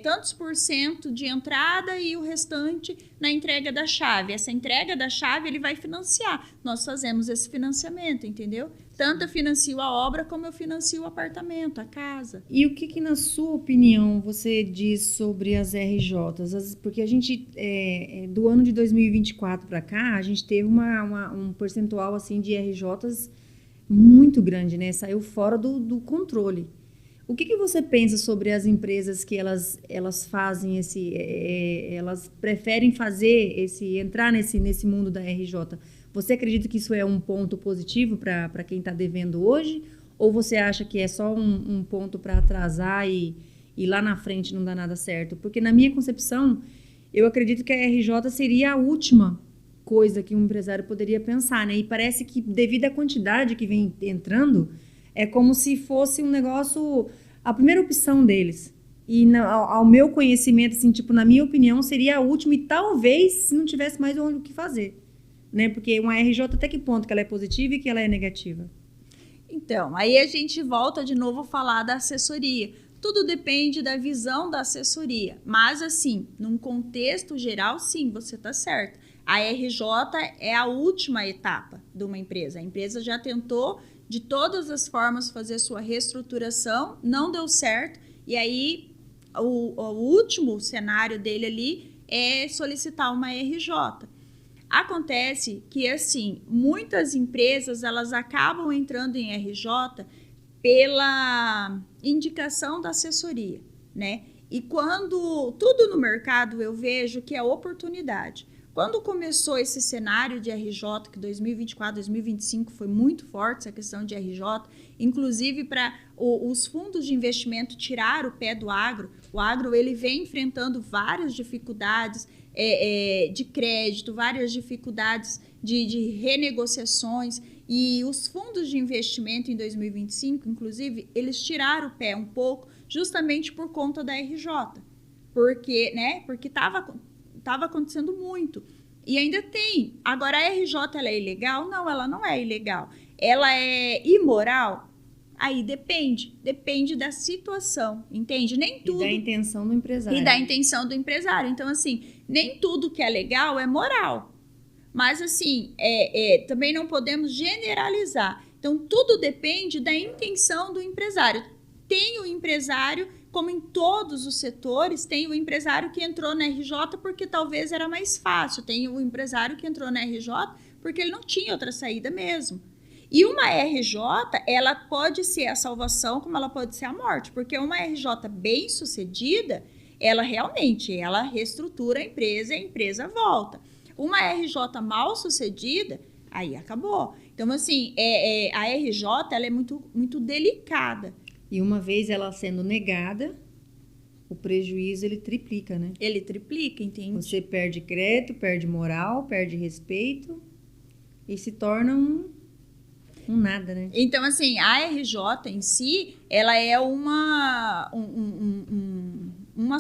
tantos % de entrada e o restante na entrega da chave. Essa entrega da chave ele vai financiar. Nós fazemos esse financiamento, entendeu? Tanto eu financio a obra como eu financio o apartamento, a casa. E o que na sua opinião, você diz sobre as RJs? Porque a gente, do ano de 2024 para cá, a gente teve um percentual assim, de RJs muito grande, né? Saiu fora do controle. O que você pensa sobre as empresas que elas fazem elas preferem entrar nesse mundo da RJ? Você acredita que isso é um ponto positivo para quem está devendo hoje? Ou você acha que é só um ponto para atrasar e lá na frente não dá nada certo? Porque na minha concepção, eu acredito que a RJ seria a última coisa que um empresário poderia pensar, né? E parece que devido à quantidade que vem entrando, é como se fosse um negócio, a primeira opção deles. E ao meu conhecimento, assim, tipo, na minha opinião, seria a última e talvez se não tivesse mais o que fazer. Né? Porque uma RJ, até que ponto que ela é positiva e que ela é negativa? Então, aí a gente volta de novo a falar da assessoria. tudo depende da visão da assessoria. Mas, assim, num contexto geral, sim, você está certo. A RJ é a última etapa de uma empresa. A empresa já tentou, de todas as formas, fazer sua reestruturação, não deu certo, e aí o último cenário dele ali é solicitar uma RJ. Acontece que, assim, muitas empresas, elas acabam entrando em RJ pela indicação da assessoria, né? E quando tudo no mercado eu vejo que é oportunidade. Quando começou esse cenário de RJ, que 2024, 2025 foi muito forte essa questão de RJ, inclusive para os fundos de investimento tirar o pé do agro, o agro ele vem enfrentando várias dificuldades de crédito, várias dificuldades de renegociações, e os fundos de investimento em 2025, inclusive, eles tiraram o pé um pouco justamente por conta da RJ, porque estava acontecendo muito. E ainda tem. Agora, a RJ ela é ilegal? Não, ela não é ilegal. Ela é imoral? Aí depende da situação, entende? Nem tudo. E da intenção do empresário. E da intenção do empresário. Então, assim, nem tudo que é legal é moral. Mas, assim, também não podemos generalizar. Então, tudo depende da intenção do empresário. Tem o empresário, como em todos os setores, tem o empresário que entrou na RJ porque talvez era mais fácil. Tem o empresário que entrou na RJ porque ele não tinha outra saída mesmo. E uma RJ, ela pode ser a salvação como ela pode ser a morte. Porque uma RJ bem sucedida, ela reestrutura a empresa volta. Uma RJ mal sucedida, aí acabou. Então, assim, a RJ ela é muito, muito delicada. E uma vez ela sendo negada, o prejuízo ele triplica, né? Ele triplica, entende? Você perde crédito, perde moral, perde respeito e se torna um nada, né? Então, assim, a RJ em si, ela é uma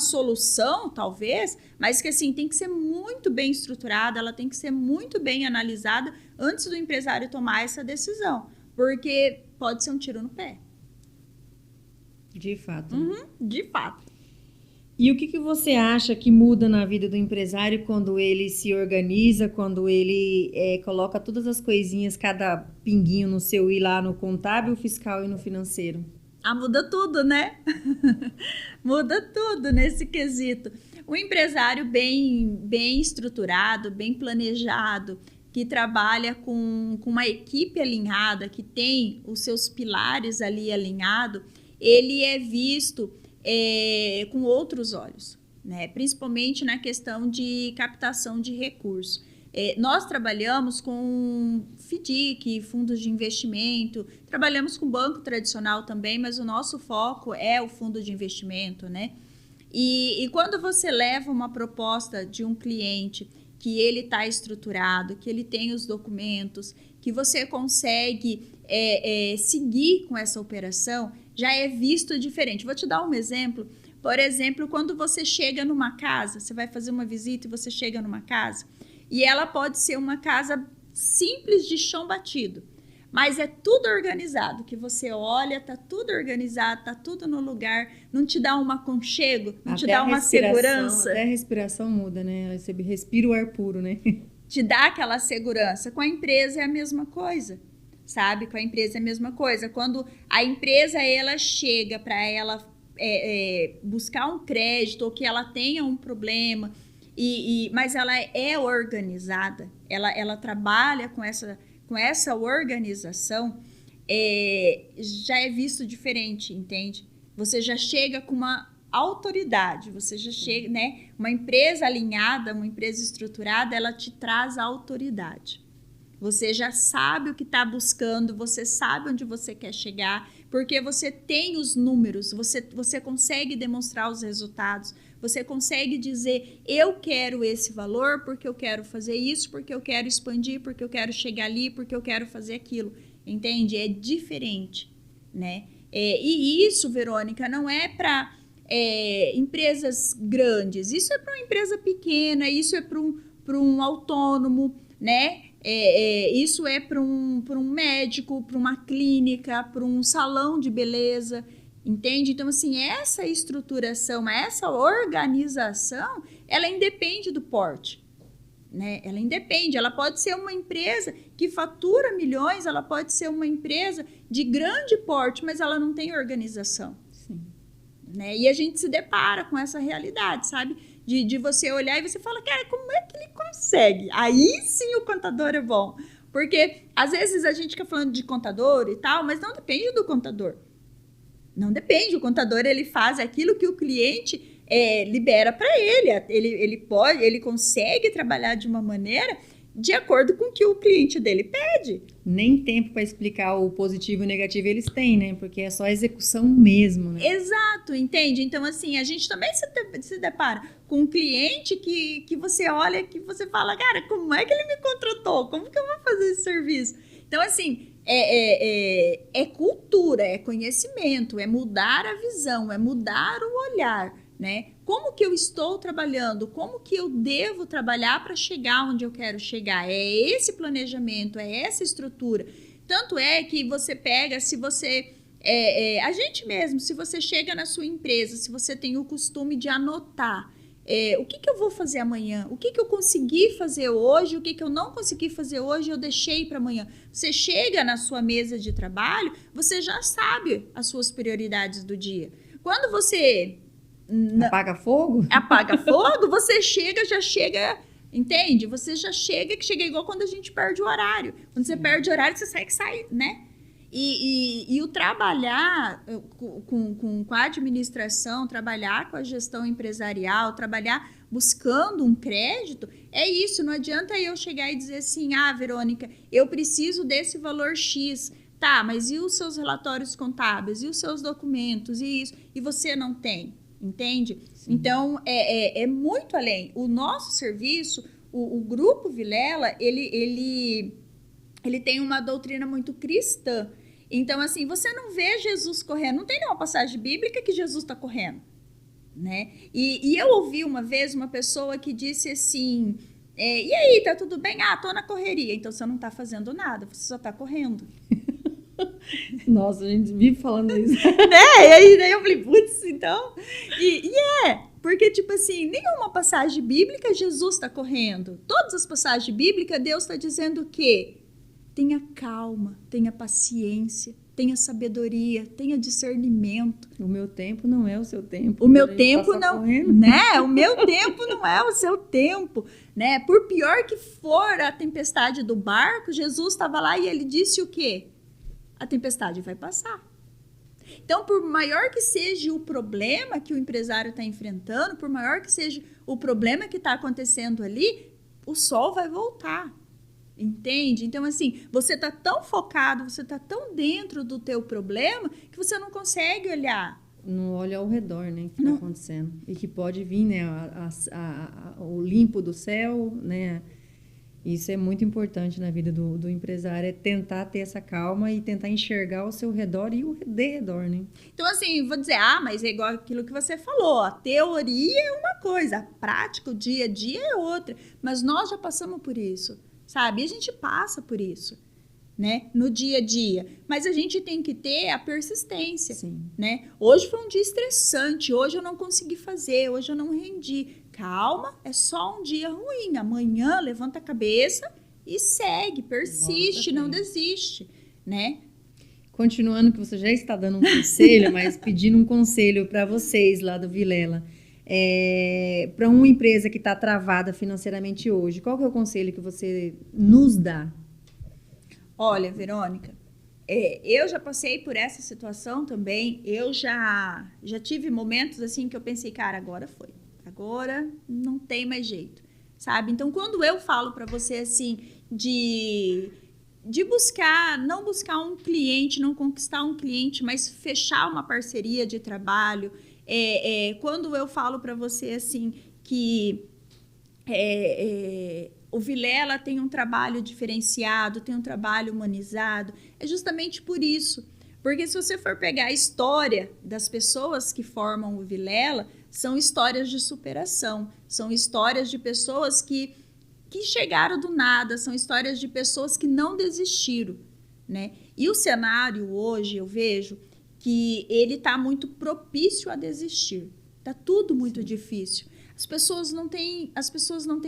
solução, talvez, mas que, assim, tem que ser muito bem estruturada, ela tem que ser muito bem analisada antes do empresário tomar essa decisão, porque pode ser um tiro no pé. De fato. De fato. E o que você acha que muda na vida do empresário quando ele se organiza, quando ele coloca todas as coisinhas, cada pinguinho no seu ir lá no contábil, fiscal e no financeiro? Muda tudo, né? Muda tudo nesse quesito. O empresário bem estruturado, bem planejado, que trabalha com uma equipe alinhada, que tem os seus pilares ali alinhados, ele é visto com outros olhos, né? Principalmente na questão de captação de recursos. Nós trabalhamos com FDIC, fundos de investimento, trabalhamos com banco tradicional também, mas o nosso foco é o fundo de investimento, né? E quando você leva uma proposta de um cliente que ele está estruturado, que ele tem os documentos, que você consegue seguir com essa operação, já é visto diferente. Vou te dar um exemplo. Por exemplo, quando você chega numa casa, você vai fazer uma visita e você chega numa casa, e ela pode ser uma casa simples de chão batido, mas é tudo organizado, que você olha, tá tudo organizado, tá tudo no lugar, não te dá um aconchego, não te dá uma segurança. Até a respiração muda, né? Você respira o ar puro, né? Te dá aquela segurança. Com a empresa é a mesma coisa. Sabe? Com a empresa é a mesma coisa. Quando a empresa ela chega para ela buscar um crédito ou que ela tenha um problema, mas ela é organizada, ela trabalha com essa organização, já é visto diferente, entende? Você já chega com uma autoridade, você já chega, né? Uma empresa alinhada, uma empresa estruturada, ela te traz a autoridade. Você já sabe o que está buscando, você sabe onde você quer chegar, porque você tem os números, você consegue demonstrar os resultados, você consegue dizer, eu quero esse valor porque eu quero fazer isso, porque eu quero expandir, porque eu quero chegar ali, porque eu quero fazer aquilo, entende? É diferente, né? E isso, Verônica, não é para empresas grandes, isso é para uma empresa pequena, isso é para um autônomo, né? Isso é para um médico, para uma clínica, para um salão de beleza. Entende? Então, assim, essa estruturação, essa organização, ela independe do porte, né? Ela independe. Ela pode ser uma empresa que fatura milhões, ela pode ser uma empresa de grande porte, mas ela não tem organização. Sim. Né? E a gente se depara com essa realidade, sabe? De você olhar e você fala, cara, como é que ele consegue? Aí sim o contador é bom. Porque, às vezes, a gente fica falando de contador e tal, mas não depende do contador. Não depende, o contador ele faz aquilo que o cliente libera para ele. Ele consegue trabalhar de uma maneira de acordo com o que o cliente dele pede. Nem tempo para explicar o positivo e o negativo eles têm, né? Porque é só a execução mesmo, né? Exato, entende? Então, assim, a gente também se depara com um cliente que você olha, que você fala, cara, como é que ele me contratou? Como que eu vou fazer esse serviço? Então, assim, é cultura, é conhecimento, é mudar a visão, é mudar o olhar, né? Como que eu estou trabalhando? Como que eu devo trabalhar para chegar onde eu quero chegar? É esse planejamento, é essa estrutura. Tanto é que você pega, se você... a gente mesmo, se você chega na sua empresa, se você tem o costume de anotar o que eu vou fazer amanhã, o que eu consegui fazer hoje, o que eu não consegui fazer hoje, eu deixei para amanhã. Você chega na sua mesa de trabalho, você já sabe as suas prioridades do dia. Quando você... Apaga fogo? Apaga fogo, você já chega, entende? Você já chega igual quando a gente perde o horário. Quando você perde o horário, você sai, né? E o trabalhar com a administração, trabalhar com a gestão empresarial, trabalhar buscando um crédito, é isso. Não adianta eu chegar e dizer assim, Verônica, eu preciso desse valor X. Tá, mas e os seus relatórios contábeis? E os seus documentos? E isso? E você não tem. Entende? Sim. Então, é muito além. O nosso serviço, o Grupo Vilela, ele tem uma doutrina muito cristã. Então, assim, você não vê Jesus correndo. Não tem nenhuma passagem bíblica que Jesus está correndo, né? E eu ouvi uma vez uma pessoa que disse assim, e aí, tá tudo bem? Tô na correria. Então, você não tá fazendo nada, você só tá correndo. Nossa, a gente vive falando isso. Né? E aí daí eu falei, putz, então... porque, tipo assim, nenhuma passagem bíblica Jesus está correndo. Todas as passagens bíblicas, Deus está dizendo o quê? Tenha calma, tenha paciência, tenha sabedoria, tenha discernimento. O meu tempo não é o seu tempo. O meu tempo não, né? O meu tempo não é o seu tempo, né? Por pior que for a tempestade do barco, Jesus estava lá e ele disse o quê? A tempestade vai passar. Então, por maior que seja o problema que o empresário está enfrentando, por maior que seja o problema que está acontecendo ali, o sol vai voltar. Entende? Então, assim, você está tão focado, você está tão dentro do teu problema que você não consegue olhar. Não olha ao redor, né? O que está acontecendo. E que pode vir, né? O limpo do céu, né? Isso é muito importante na vida do empresário, é tentar ter essa calma e tentar enxergar o seu redor e o derredor, né? Então, assim, vou dizer, mas é igual aquilo que você falou, a teoria é uma coisa, a prática, o dia a dia é outra, mas nós já passamos por isso, sabe? E a gente passa por isso, né? No dia a dia, mas a gente tem que ter a persistência, Sim. Né? Hoje foi um dia estressante, hoje eu não consegui fazer, hoje eu não rendi. Calma, é só um dia ruim. Amanhã levanta a cabeça e segue, persiste, não desiste, né? Continuando que você já está dando um conselho, mas pedindo um conselho para vocês lá do Vilela. Para uma empresa que está travada financeiramente hoje, qual que é o conselho que você nos dá? Olha, Verônica, eu já passei por essa situação também. Eu já tive momentos assim que eu pensei, cara, agora foi. Agora não tem mais jeito, sabe? Então, quando eu falo para você assim de não buscar um cliente, não conquistar um cliente, mas fechar uma parceria de trabalho, quando eu falo para você assim que o Vilela tem um trabalho diferenciado, tem um trabalho humanizado, é justamente por isso. Porque se você for pegar a história das pessoas que formam o Vilela, são histórias de superação, são histórias de pessoas que chegaram do nada, são histórias de pessoas que não desistiram, né? E o cenário hoje, eu vejo que ele está muito propício a desistir. Está tudo muito difícil. As pessoas não têm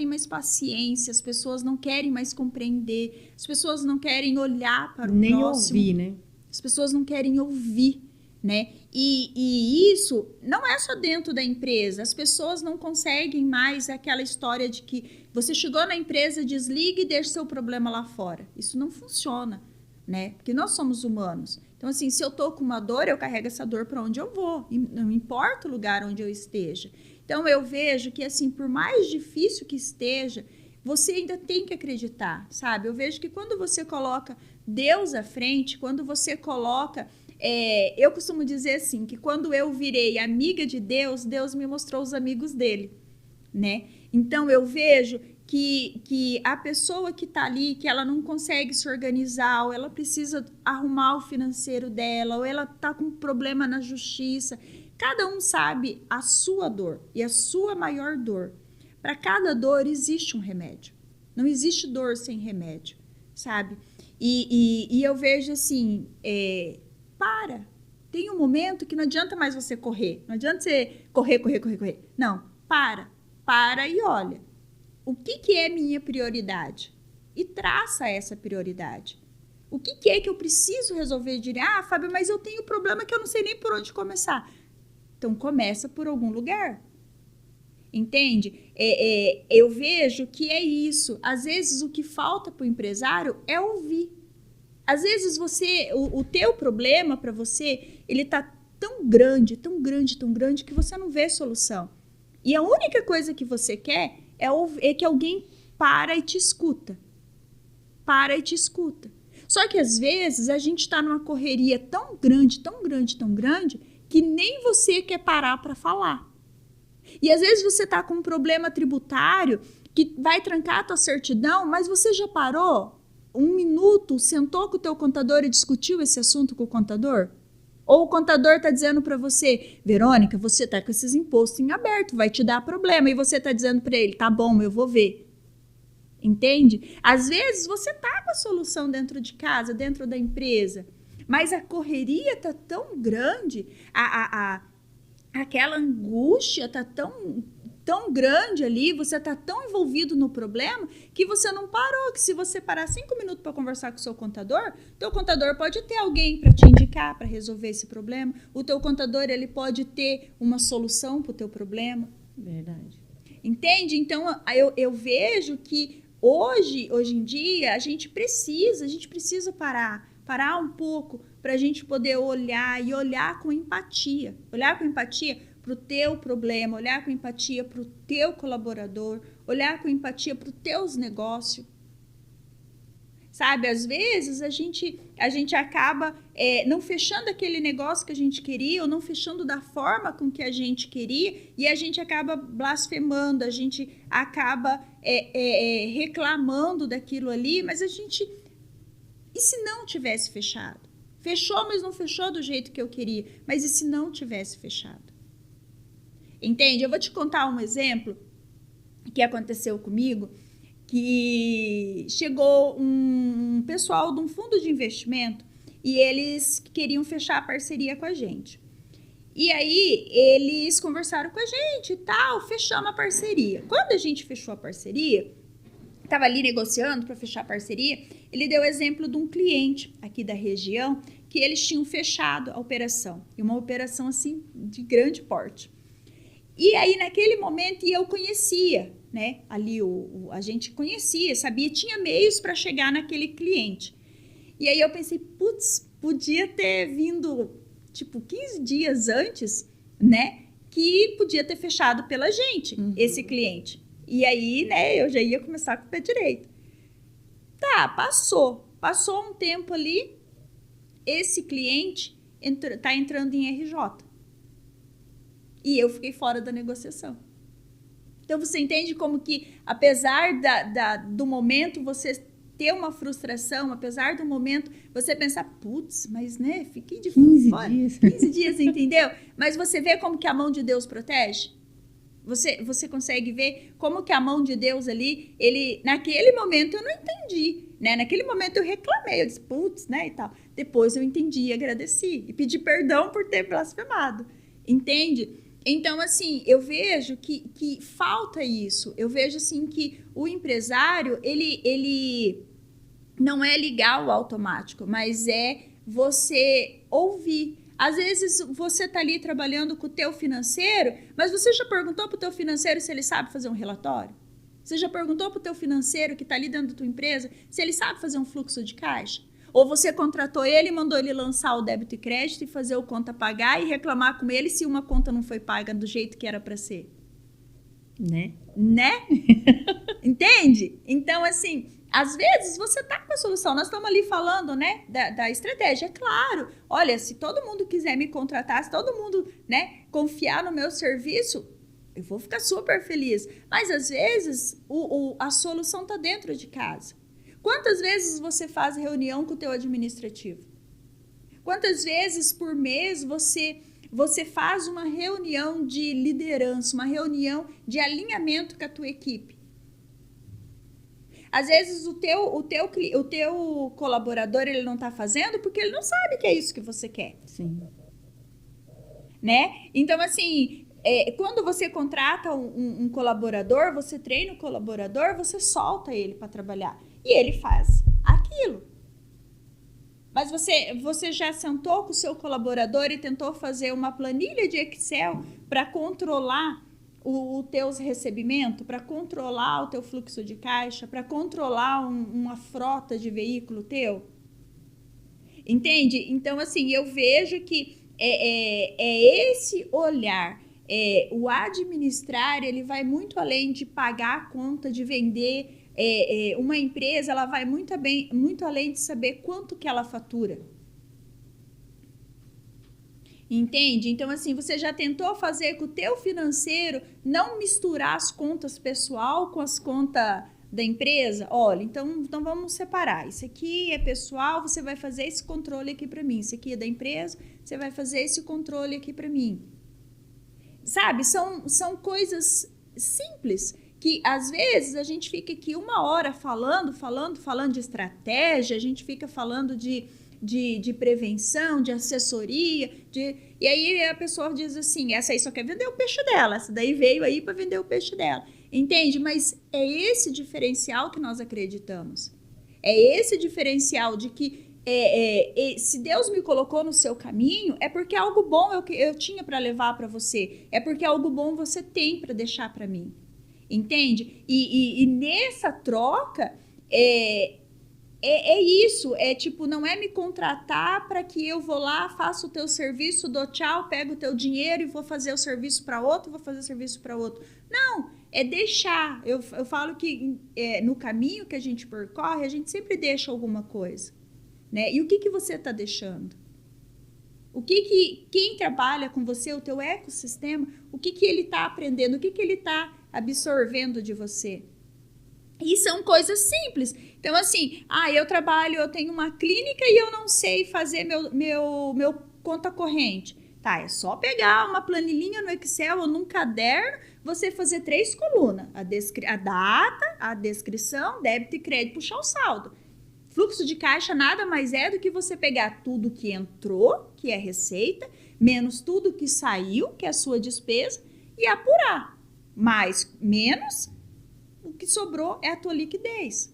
mais paciência, as pessoas não querem mais compreender, as pessoas não querem olhar para o nem próximo. ouvir, né? As pessoas não querem ouvir, né? E isso não é só dentro da empresa. As pessoas não conseguem mais aquela história de que você chegou na empresa, desliga e deixa seu problema lá fora. Isso não funciona, né? Porque nós somos humanos. Então, assim, se eu tô com uma dor, eu carrego essa dor para onde eu vou. Não importa o lugar onde eu esteja. Então, eu vejo que, assim, por mais difícil que esteja, você ainda tem que acreditar, sabe? Eu vejo que quando você coloca Deus à frente, quando você coloca... eu costumo dizer assim, que quando eu virei amiga de Deus, Deus me mostrou os amigos dele, né? Então, eu vejo que a pessoa que está ali, que ela não consegue se organizar, ou ela precisa arrumar o financeiro dela, ou ela está com problema na justiça, cada um sabe a sua dor e a sua maior dor. Para cada dor existe um remédio. Não existe dor sem remédio, sabe? E eu vejo assim, para. Tem um momento que não adianta mais você correr. Não adianta você correr. Não, para e olha. O que é minha prioridade? E traça essa prioridade. O que é que eu preciso resolver? Fábio, mas eu tenho problema que eu não sei nem por onde começar. Então, começa por algum lugar. Entende? Eu vejo que é isso. Às vezes, o que falta para o empresário é ouvir. Às vezes, o teu problema para você, ele está tão grande, que você não vê solução. E a única coisa que você quer é que alguém para e te escuta. Só que, às vezes, a gente está numa correria tão grande, que nem você quer parar para falar. E, às vezes, você está com um problema tributário que vai trancar a tua certidão, mas você já parou 1 minuto, sentou com o teu contador e discutiu esse assunto com o contador? Ou o contador está dizendo para você, Verônica, você está com esses impostos em aberto, vai te dar problema. E você está dizendo para ele, tá bom, eu vou ver. Entende? Às vezes você está com a solução dentro de casa, dentro da empresa, mas a correria está tão grande, aquela angústia está tão grande ali, você está tão envolvido no problema que você não parou, que se você parar 5 minutos para conversar com o seu contador, teu contador pode ter alguém para te indicar para resolver esse problema, o teu contador ele pode ter uma solução para o teu problema. Verdade. Entende? Então, eu vejo que hoje em dia, a gente precisa parar um pouco para a gente poder olhar com empatia. Olhar com empatia para o teu problema, olhar com empatia para o teu colaborador, olhar com empatia para os teus negócios. Sabe, às vezes a gente acaba não fechando aquele negócio que a gente queria, ou não fechando da forma com que a gente queria, e a gente acaba blasfemando, a gente acaba reclamando daquilo ali, mas e se não tivesse fechado? Fechou, mas não fechou do jeito que eu queria. Mas e se não tivesse fechado? Entende? Eu vou te contar um exemplo que aconteceu comigo, que chegou um pessoal de um fundo de investimento e eles queriam fechar a parceria com a gente. E aí, eles conversaram com a gente e tal, fechamos a parceria. Quando a gente fechou a parceria, estava ali negociando para fechar a parceria, ele deu exemplo de um cliente aqui da região que eles tinham fechado a operação. E uma operação, assim, de grande porte. E aí, naquele momento, eu conhecia, né? Ali a gente conhecia, sabia, tinha meios para chegar naquele cliente. E aí eu pensei, putz, podia ter vindo, 15 dias antes, né? Que podia ter fechado pela gente, esse cliente. E aí, né, eu já ia começar com o pé direito. Tá, passou um tempo ali, esse cliente tá entrando em RJ. E eu fiquei fora da negociação. Então, você entende como que, apesar do momento, você ter uma frustração, apesar do momento, você pensar, putz, mas, né, fiquei de 15 fora. dias. 15 dias, entendeu? Mas você vê como que a mão de Deus protege? Você consegue ver como que a mão de Deus ali, naquele momento eu não entendi. né? Naquele momento eu reclamei, eu disse, putz, né, e tal. Depois eu entendi e agradeci. E pedi perdão por ter blasfemado. Entende? Então, assim, eu vejo que falta isso. Eu vejo, assim, que o empresário, ele não é ligar o automático, mas é você ouvir. Às vezes, você está ali trabalhando com o teu financeiro, mas você já perguntou para o teu financeiro se ele sabe fazer um relatório? Você já perguntou para o teu financeiro que está ali dentro da tua empresa se ele sabe fazer um fluxo de caixa? Ou você contratou ele e mandou ele lançar o débito e crédito e fazer o conta pagar e reclamar com ele se uma conta não foi paga do jeito que era para ser? Né? Entende? Então, assim, às vezes você tá com a solução. Nós estamos ali falando, né, da estratégia. É claro, olha, se todo mundo quiser me contratar, se todo mundo, né, confiar no meu serviço, eu vou ficar super feliz. Mas, às vezes, a solução tá dentro de casa. Quantas vezes você faz reunião com o teu administrativo? Quantas vezes por mês você faz uma reunião de liderança, uma reunião de alinhamento com a tua equipe? Às vezes o teu colaborador ele não está fazendo porque ele não sabe que é isso que você quer. Sim. Né? Então, assim, quando você contrata um colaborador, você treina o colaborador, você solta ele para trabalhar. E ele faz aquilo. Mas você já sentou com o seu colaborador e tentou fazer uma planilha de Excel para controlar os teus recebimentos, para controlar o teu fluxo de caixa, para controlar uma frota de veículo teu? Entende? Então, assim, eu vejo que é esse olhar. O administrar, ele vai muito além de pagar a conta, de vender. Uma empresa, ela vai muito além de saber quanto que ela fatura. Entende? Então, assim, você já tentou fazer com o teu financeiro não misturar as contas pessoal com as contas da empresa? Olha, então vamos separar. Isso aqui é pessoal, você vai fazer esse controle aqui para mim. Isso aqui é da empresa, você vai fazer esse controle aqui para mim. Sabe? São coisas simples que às vezes a gente fica aqui 1 hora falando de estratégia, a gente fica falando de prevenção, de assessoria, e aí a pessoa diz assim, essa aí só quer vender o peixe dela, essa daí veio aí para vender o peixe dela, entende? Mas é esse diferencial que nós acreditamos, é esse diferencial de que se Deus me colocou no seu caminho, é porque algo bom eu tinha para levar para você, é porque algo bom você tem para deixar para mim. Entende? E nessa troca, isso, tipo, não é me contratar para que eu vou lá, faço o teu serviço, dou tchau, pego o teu dinheiro e vou fazer o serviço para outro, vou fazer o serviço para outro. Não, é deixar. Eu falo que no caminho que a gente percorre, a gente sempre deixa alguma coisa, né? E o que você está deixando? O que quem trabalha com você, o teu ecossistema, o que ele está aprendendo, o que ele está absorvendo de você. E são coisas simples. Então, assim, eu tenho uma clínica e eu não sei fazer meu conta corrente. Tá, é só pegar uma planilhinha no Excel ou num caderno, você fazer 3 colunas. A data, a descrição, débito e crédito, puxar o saldo. Fluxo de caixa nada mais é do que você pegar tudo que entrou, que é receita, menos tudo que saiu, que é a sua despesa, e apurar. Menos, o que sobrou é a tua liquidez.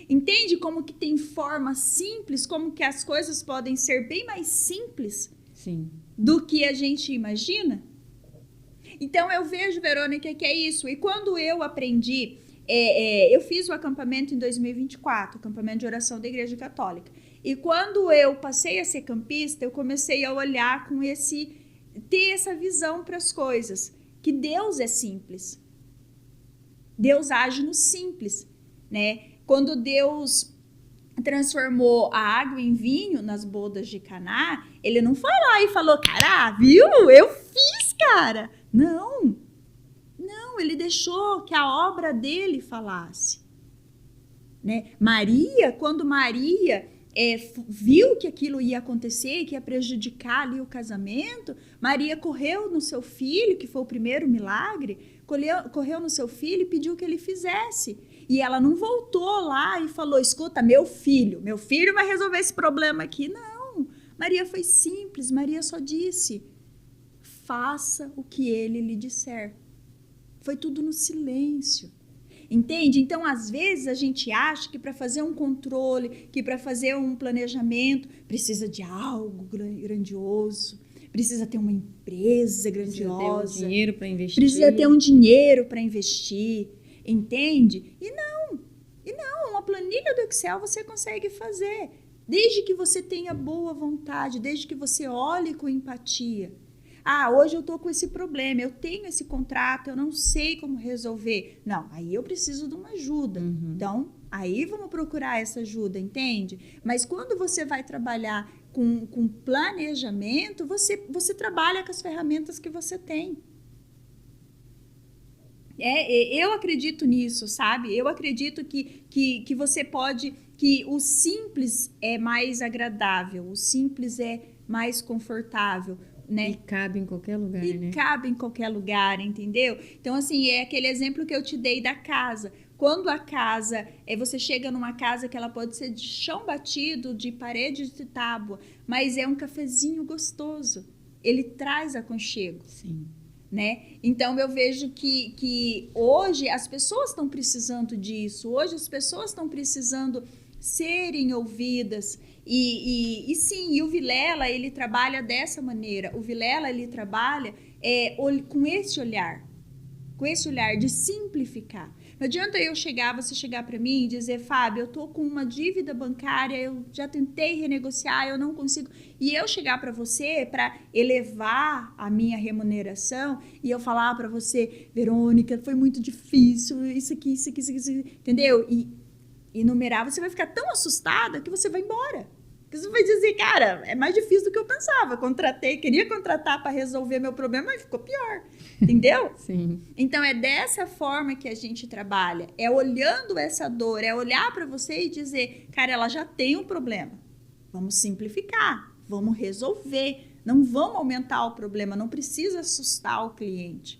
Entende como que tem forma simples, como que as coisas podem ser bem mais simples Sim. do que a gente imagina? Então, eu vejo, Verônica, que é isso. E quando eu aprendi, eu fiz o acampamento em 2024, o acampamento de oração da Igreja Católica. E quando eu passei a ser campista, eu comecei a olhar ter essa visão para as coisas. Que Deus é simples. Deus age no simples, né? Quando Deus transformou a água em vinho nas bodas de Caná, ele não foi lá e falou, cara, viu? Eu fiz, cara. Não, ele deixou que a obra dele falasse, né? Quando Maria viu que aquilo ia acontecer, que ia prejudicar ali o casamento, Maria correu no seu filho, que foi o primeiro milagre, correu no seu filho e pediu que ele fizesse. E ela não voltou lá e falou, escuta, meu filho vai resolver esse problema aqui. Não, Maria foi simples, Maria só disse, faça o que ele lhe disser. Foi tudo no silêncio. Entende? Então, às vezes, a gente acha que para fazer um controle, que para fazer um planejamento, precisa de algo grandioso, precisa ter uma empresa grandiosa. Precisa ter um dinheiro para investir. Precisa ter um dinheiro para investir. Entende? E não, uma planilha do Excel você consegue fazer. Desde que você tenha boa vontade, desde que você olhe com empatia. Ah, hoje eu tô com esse problema, eu tenho esse contrato, eu não sei como resolver. Não, aí eu preciso de uma ajuda. Então, aí vamos procurar essa ajuda, entende? Mas quando você vai trabalhar com planejamento, você trabalha com as ferramentas que você tem. Eu acredito nisso, sabe? Eu acredito que você pode... Que o simples é mais agradável, o simples é mais confortável. Né? E cabe em qualquer lugar, né? Cabe em qualquer lugar, entendeu? Então, assim, é aquele exemplo que eu te dei da casa. Quando a casa, você chega numa casa que ela pode ser de chão batido, de parede de tábua, mas é um cafezinho gostoso. Ele traz aconchego. Sim. Né? Então, eu vejo que hoje as pessoas estão precisando disso. Hoje as pessoas estão precisando serem ouvidas. E sim, e o Vilela, ele trabalha dessa maneira. O Vilela, ele trabalha com esse olhar de simplificar. Não adianta você chegar para mim e dizer, Fábio, eu tô com uma dívida bancária, eu já tentei renegociar, eu não consigo. E eu chegar para você para elevar a minha remuneração e eu falar para você, Verônica, foi muito difícil, isso aqui, entendeu? E enumerar, você vai ficar tão assustada que você vai embora. Porque você vai dizer, cara, é mais difícil do que eu pensava. Queria contratar para resolver meu problema, mas ficou pior. Entendeu? Sim. Então, é dessa forma que a gente trabalha. É olhando essa dor, é olhar para você e dizer, cara, ela já tem um problema. Vamos simplificar, vamos resolver. Não vamos aumentar o problema, não precisa assustar o cliente.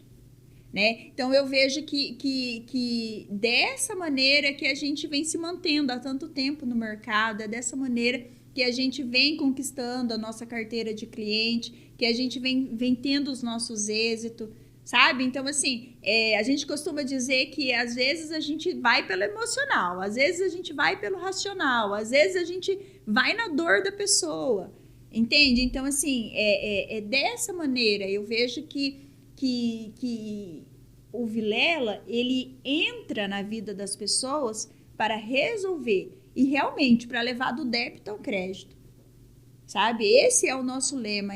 Né? Então, eu vejo que dessa maneira que a gente vem se mantendo há tanto tempo no mercado, é dessa maneira que a gente vem conquistando a nossa carteira de cliente, que a gente vem tendo os nossos êxitos, sabe? Então, assim, a gente costuma dizer que às vezes a gente vai pelo emocional, às vezes a gente vai pelo racional, às vezes a gente vai na dor da pessoa, entende? Então, assim, é dessa maneira. Eu vejo que o Vilela, ele entra na vida das pessoas para resolver e realmente para levar do débito ao crédito, sabe? Esse é o nosso lema.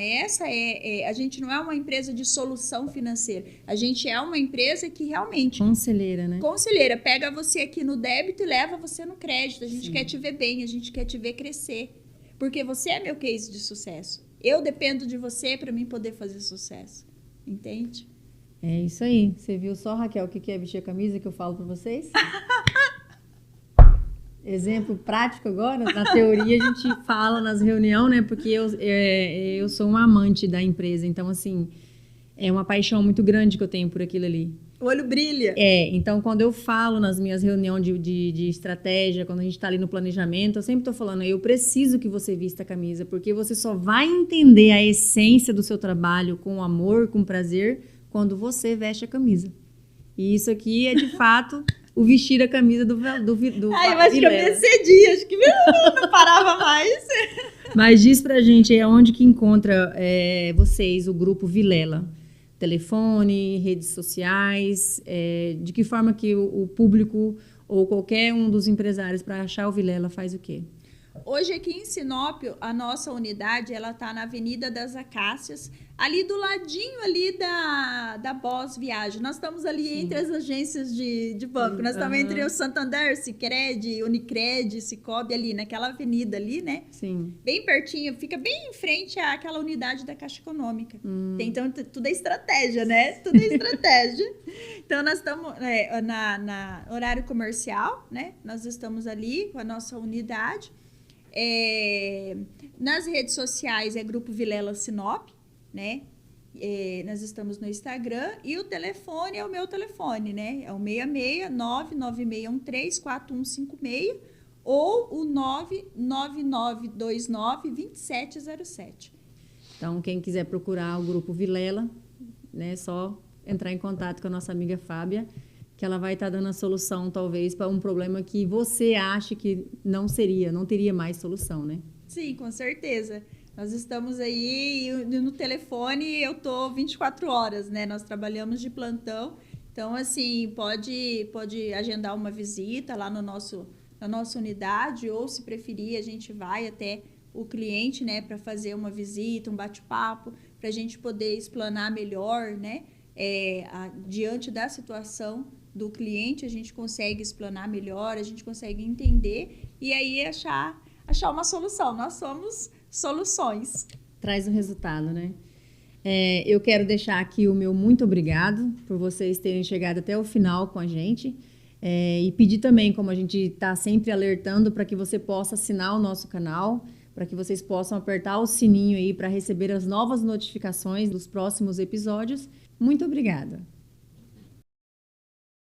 A gente não é uma empresa de solução financeira, a gente é uma empresa que realmente... Conselheira, né? Conselheira, pega você aqui no débito e leva você no crédito. A gente quer te ver bem, a gente quer te ver crescer, porque você é meu case de sucesso. Eu dependo de você para mim poder fazer sucesso, entende? É isso aí. Você viu só, Raquel, o que é vestir a camisa que eu falo para vocês? Exemplo prático agora, na teoria a gente fala nas reuniões, né? Porque eu sou uma amante da empresa, então assim, é uma paixão muito grande que eu tenho por aquilo ali. O olho brilha. Então quando eu falo nas minhas reuniões de estratégia, quando a gente tá ali no planejamento, eu sempre tô falando, eu preciso que você vista a camisa, porque você só vai entender a essência do seu trabalho com amor, com prazer, quando você veste a camisa. E isso aqui é de fato... o vestir a camisa do eu acho que eu me excedi, acho que não parava mais. Mas diz pra gente onde que encontra vocês, o grupo Vilela. Telefone, redes sociais, de que forma que o público ou qualquer um dos empresários para achar o Vilela faz o quê? Hoje aqui em Sinop, a nossa unidade, ela está na Avenida das Acácias, ali do ladinho ali da Boss Viagem. Nós estamos ali entre as agências de banco. Nós estamos entre o Santander, Sicredi, Unicred, Cicobi, ali naquela avenida ali, né? Sim. Bem pertinho, fica bem em frente àquela unidade da Caixa Econômica. Então, tudo é estratégia, né? Tudo é estratégia. Então, nós estamos na horário comercial, né? Nós estamos ali com a nossa unidade. Nas redes sociais é Grupo Vilela Sinop, né? Nós estamos no Instagram e o telefone é o meu telefone, né? É o 66996134156 ou o 999292707. Então, quem quiser procurar o Grupo Vilela, né, só entrar em contato com a nossa amiga Fábia, que ela vai estar dando a solução, talvez, para um problema que você acha que não teria mais solução, né? Sim, com certeza. Nós estamos aí no telefone, eu tô 24 horas, né? Nós trabalhamos de plantão. Então, assim, pode agendar uma visita lá na nossa unidade, ou se preferir, a gente vai até o cliente, né, para fazer uma visita, um bate-papo, para a gente poder explanar melhor, né? Diante da situação do cliente, a gente consegue explanar melhor, a gente consegue entender e aí achar uma solução. Nós somos soluções. Traz um resultado, né? Eu quero deixar aqui o meu muito obrigado por vocês terem chegado até o final com a gente. E pedir também, como a gente está sempre alertando, para que você possa assinar o nosso canal, para que vocês possam apertar o sininho aí para receber as novas notificações dos próximos episódios. Muito obrigada!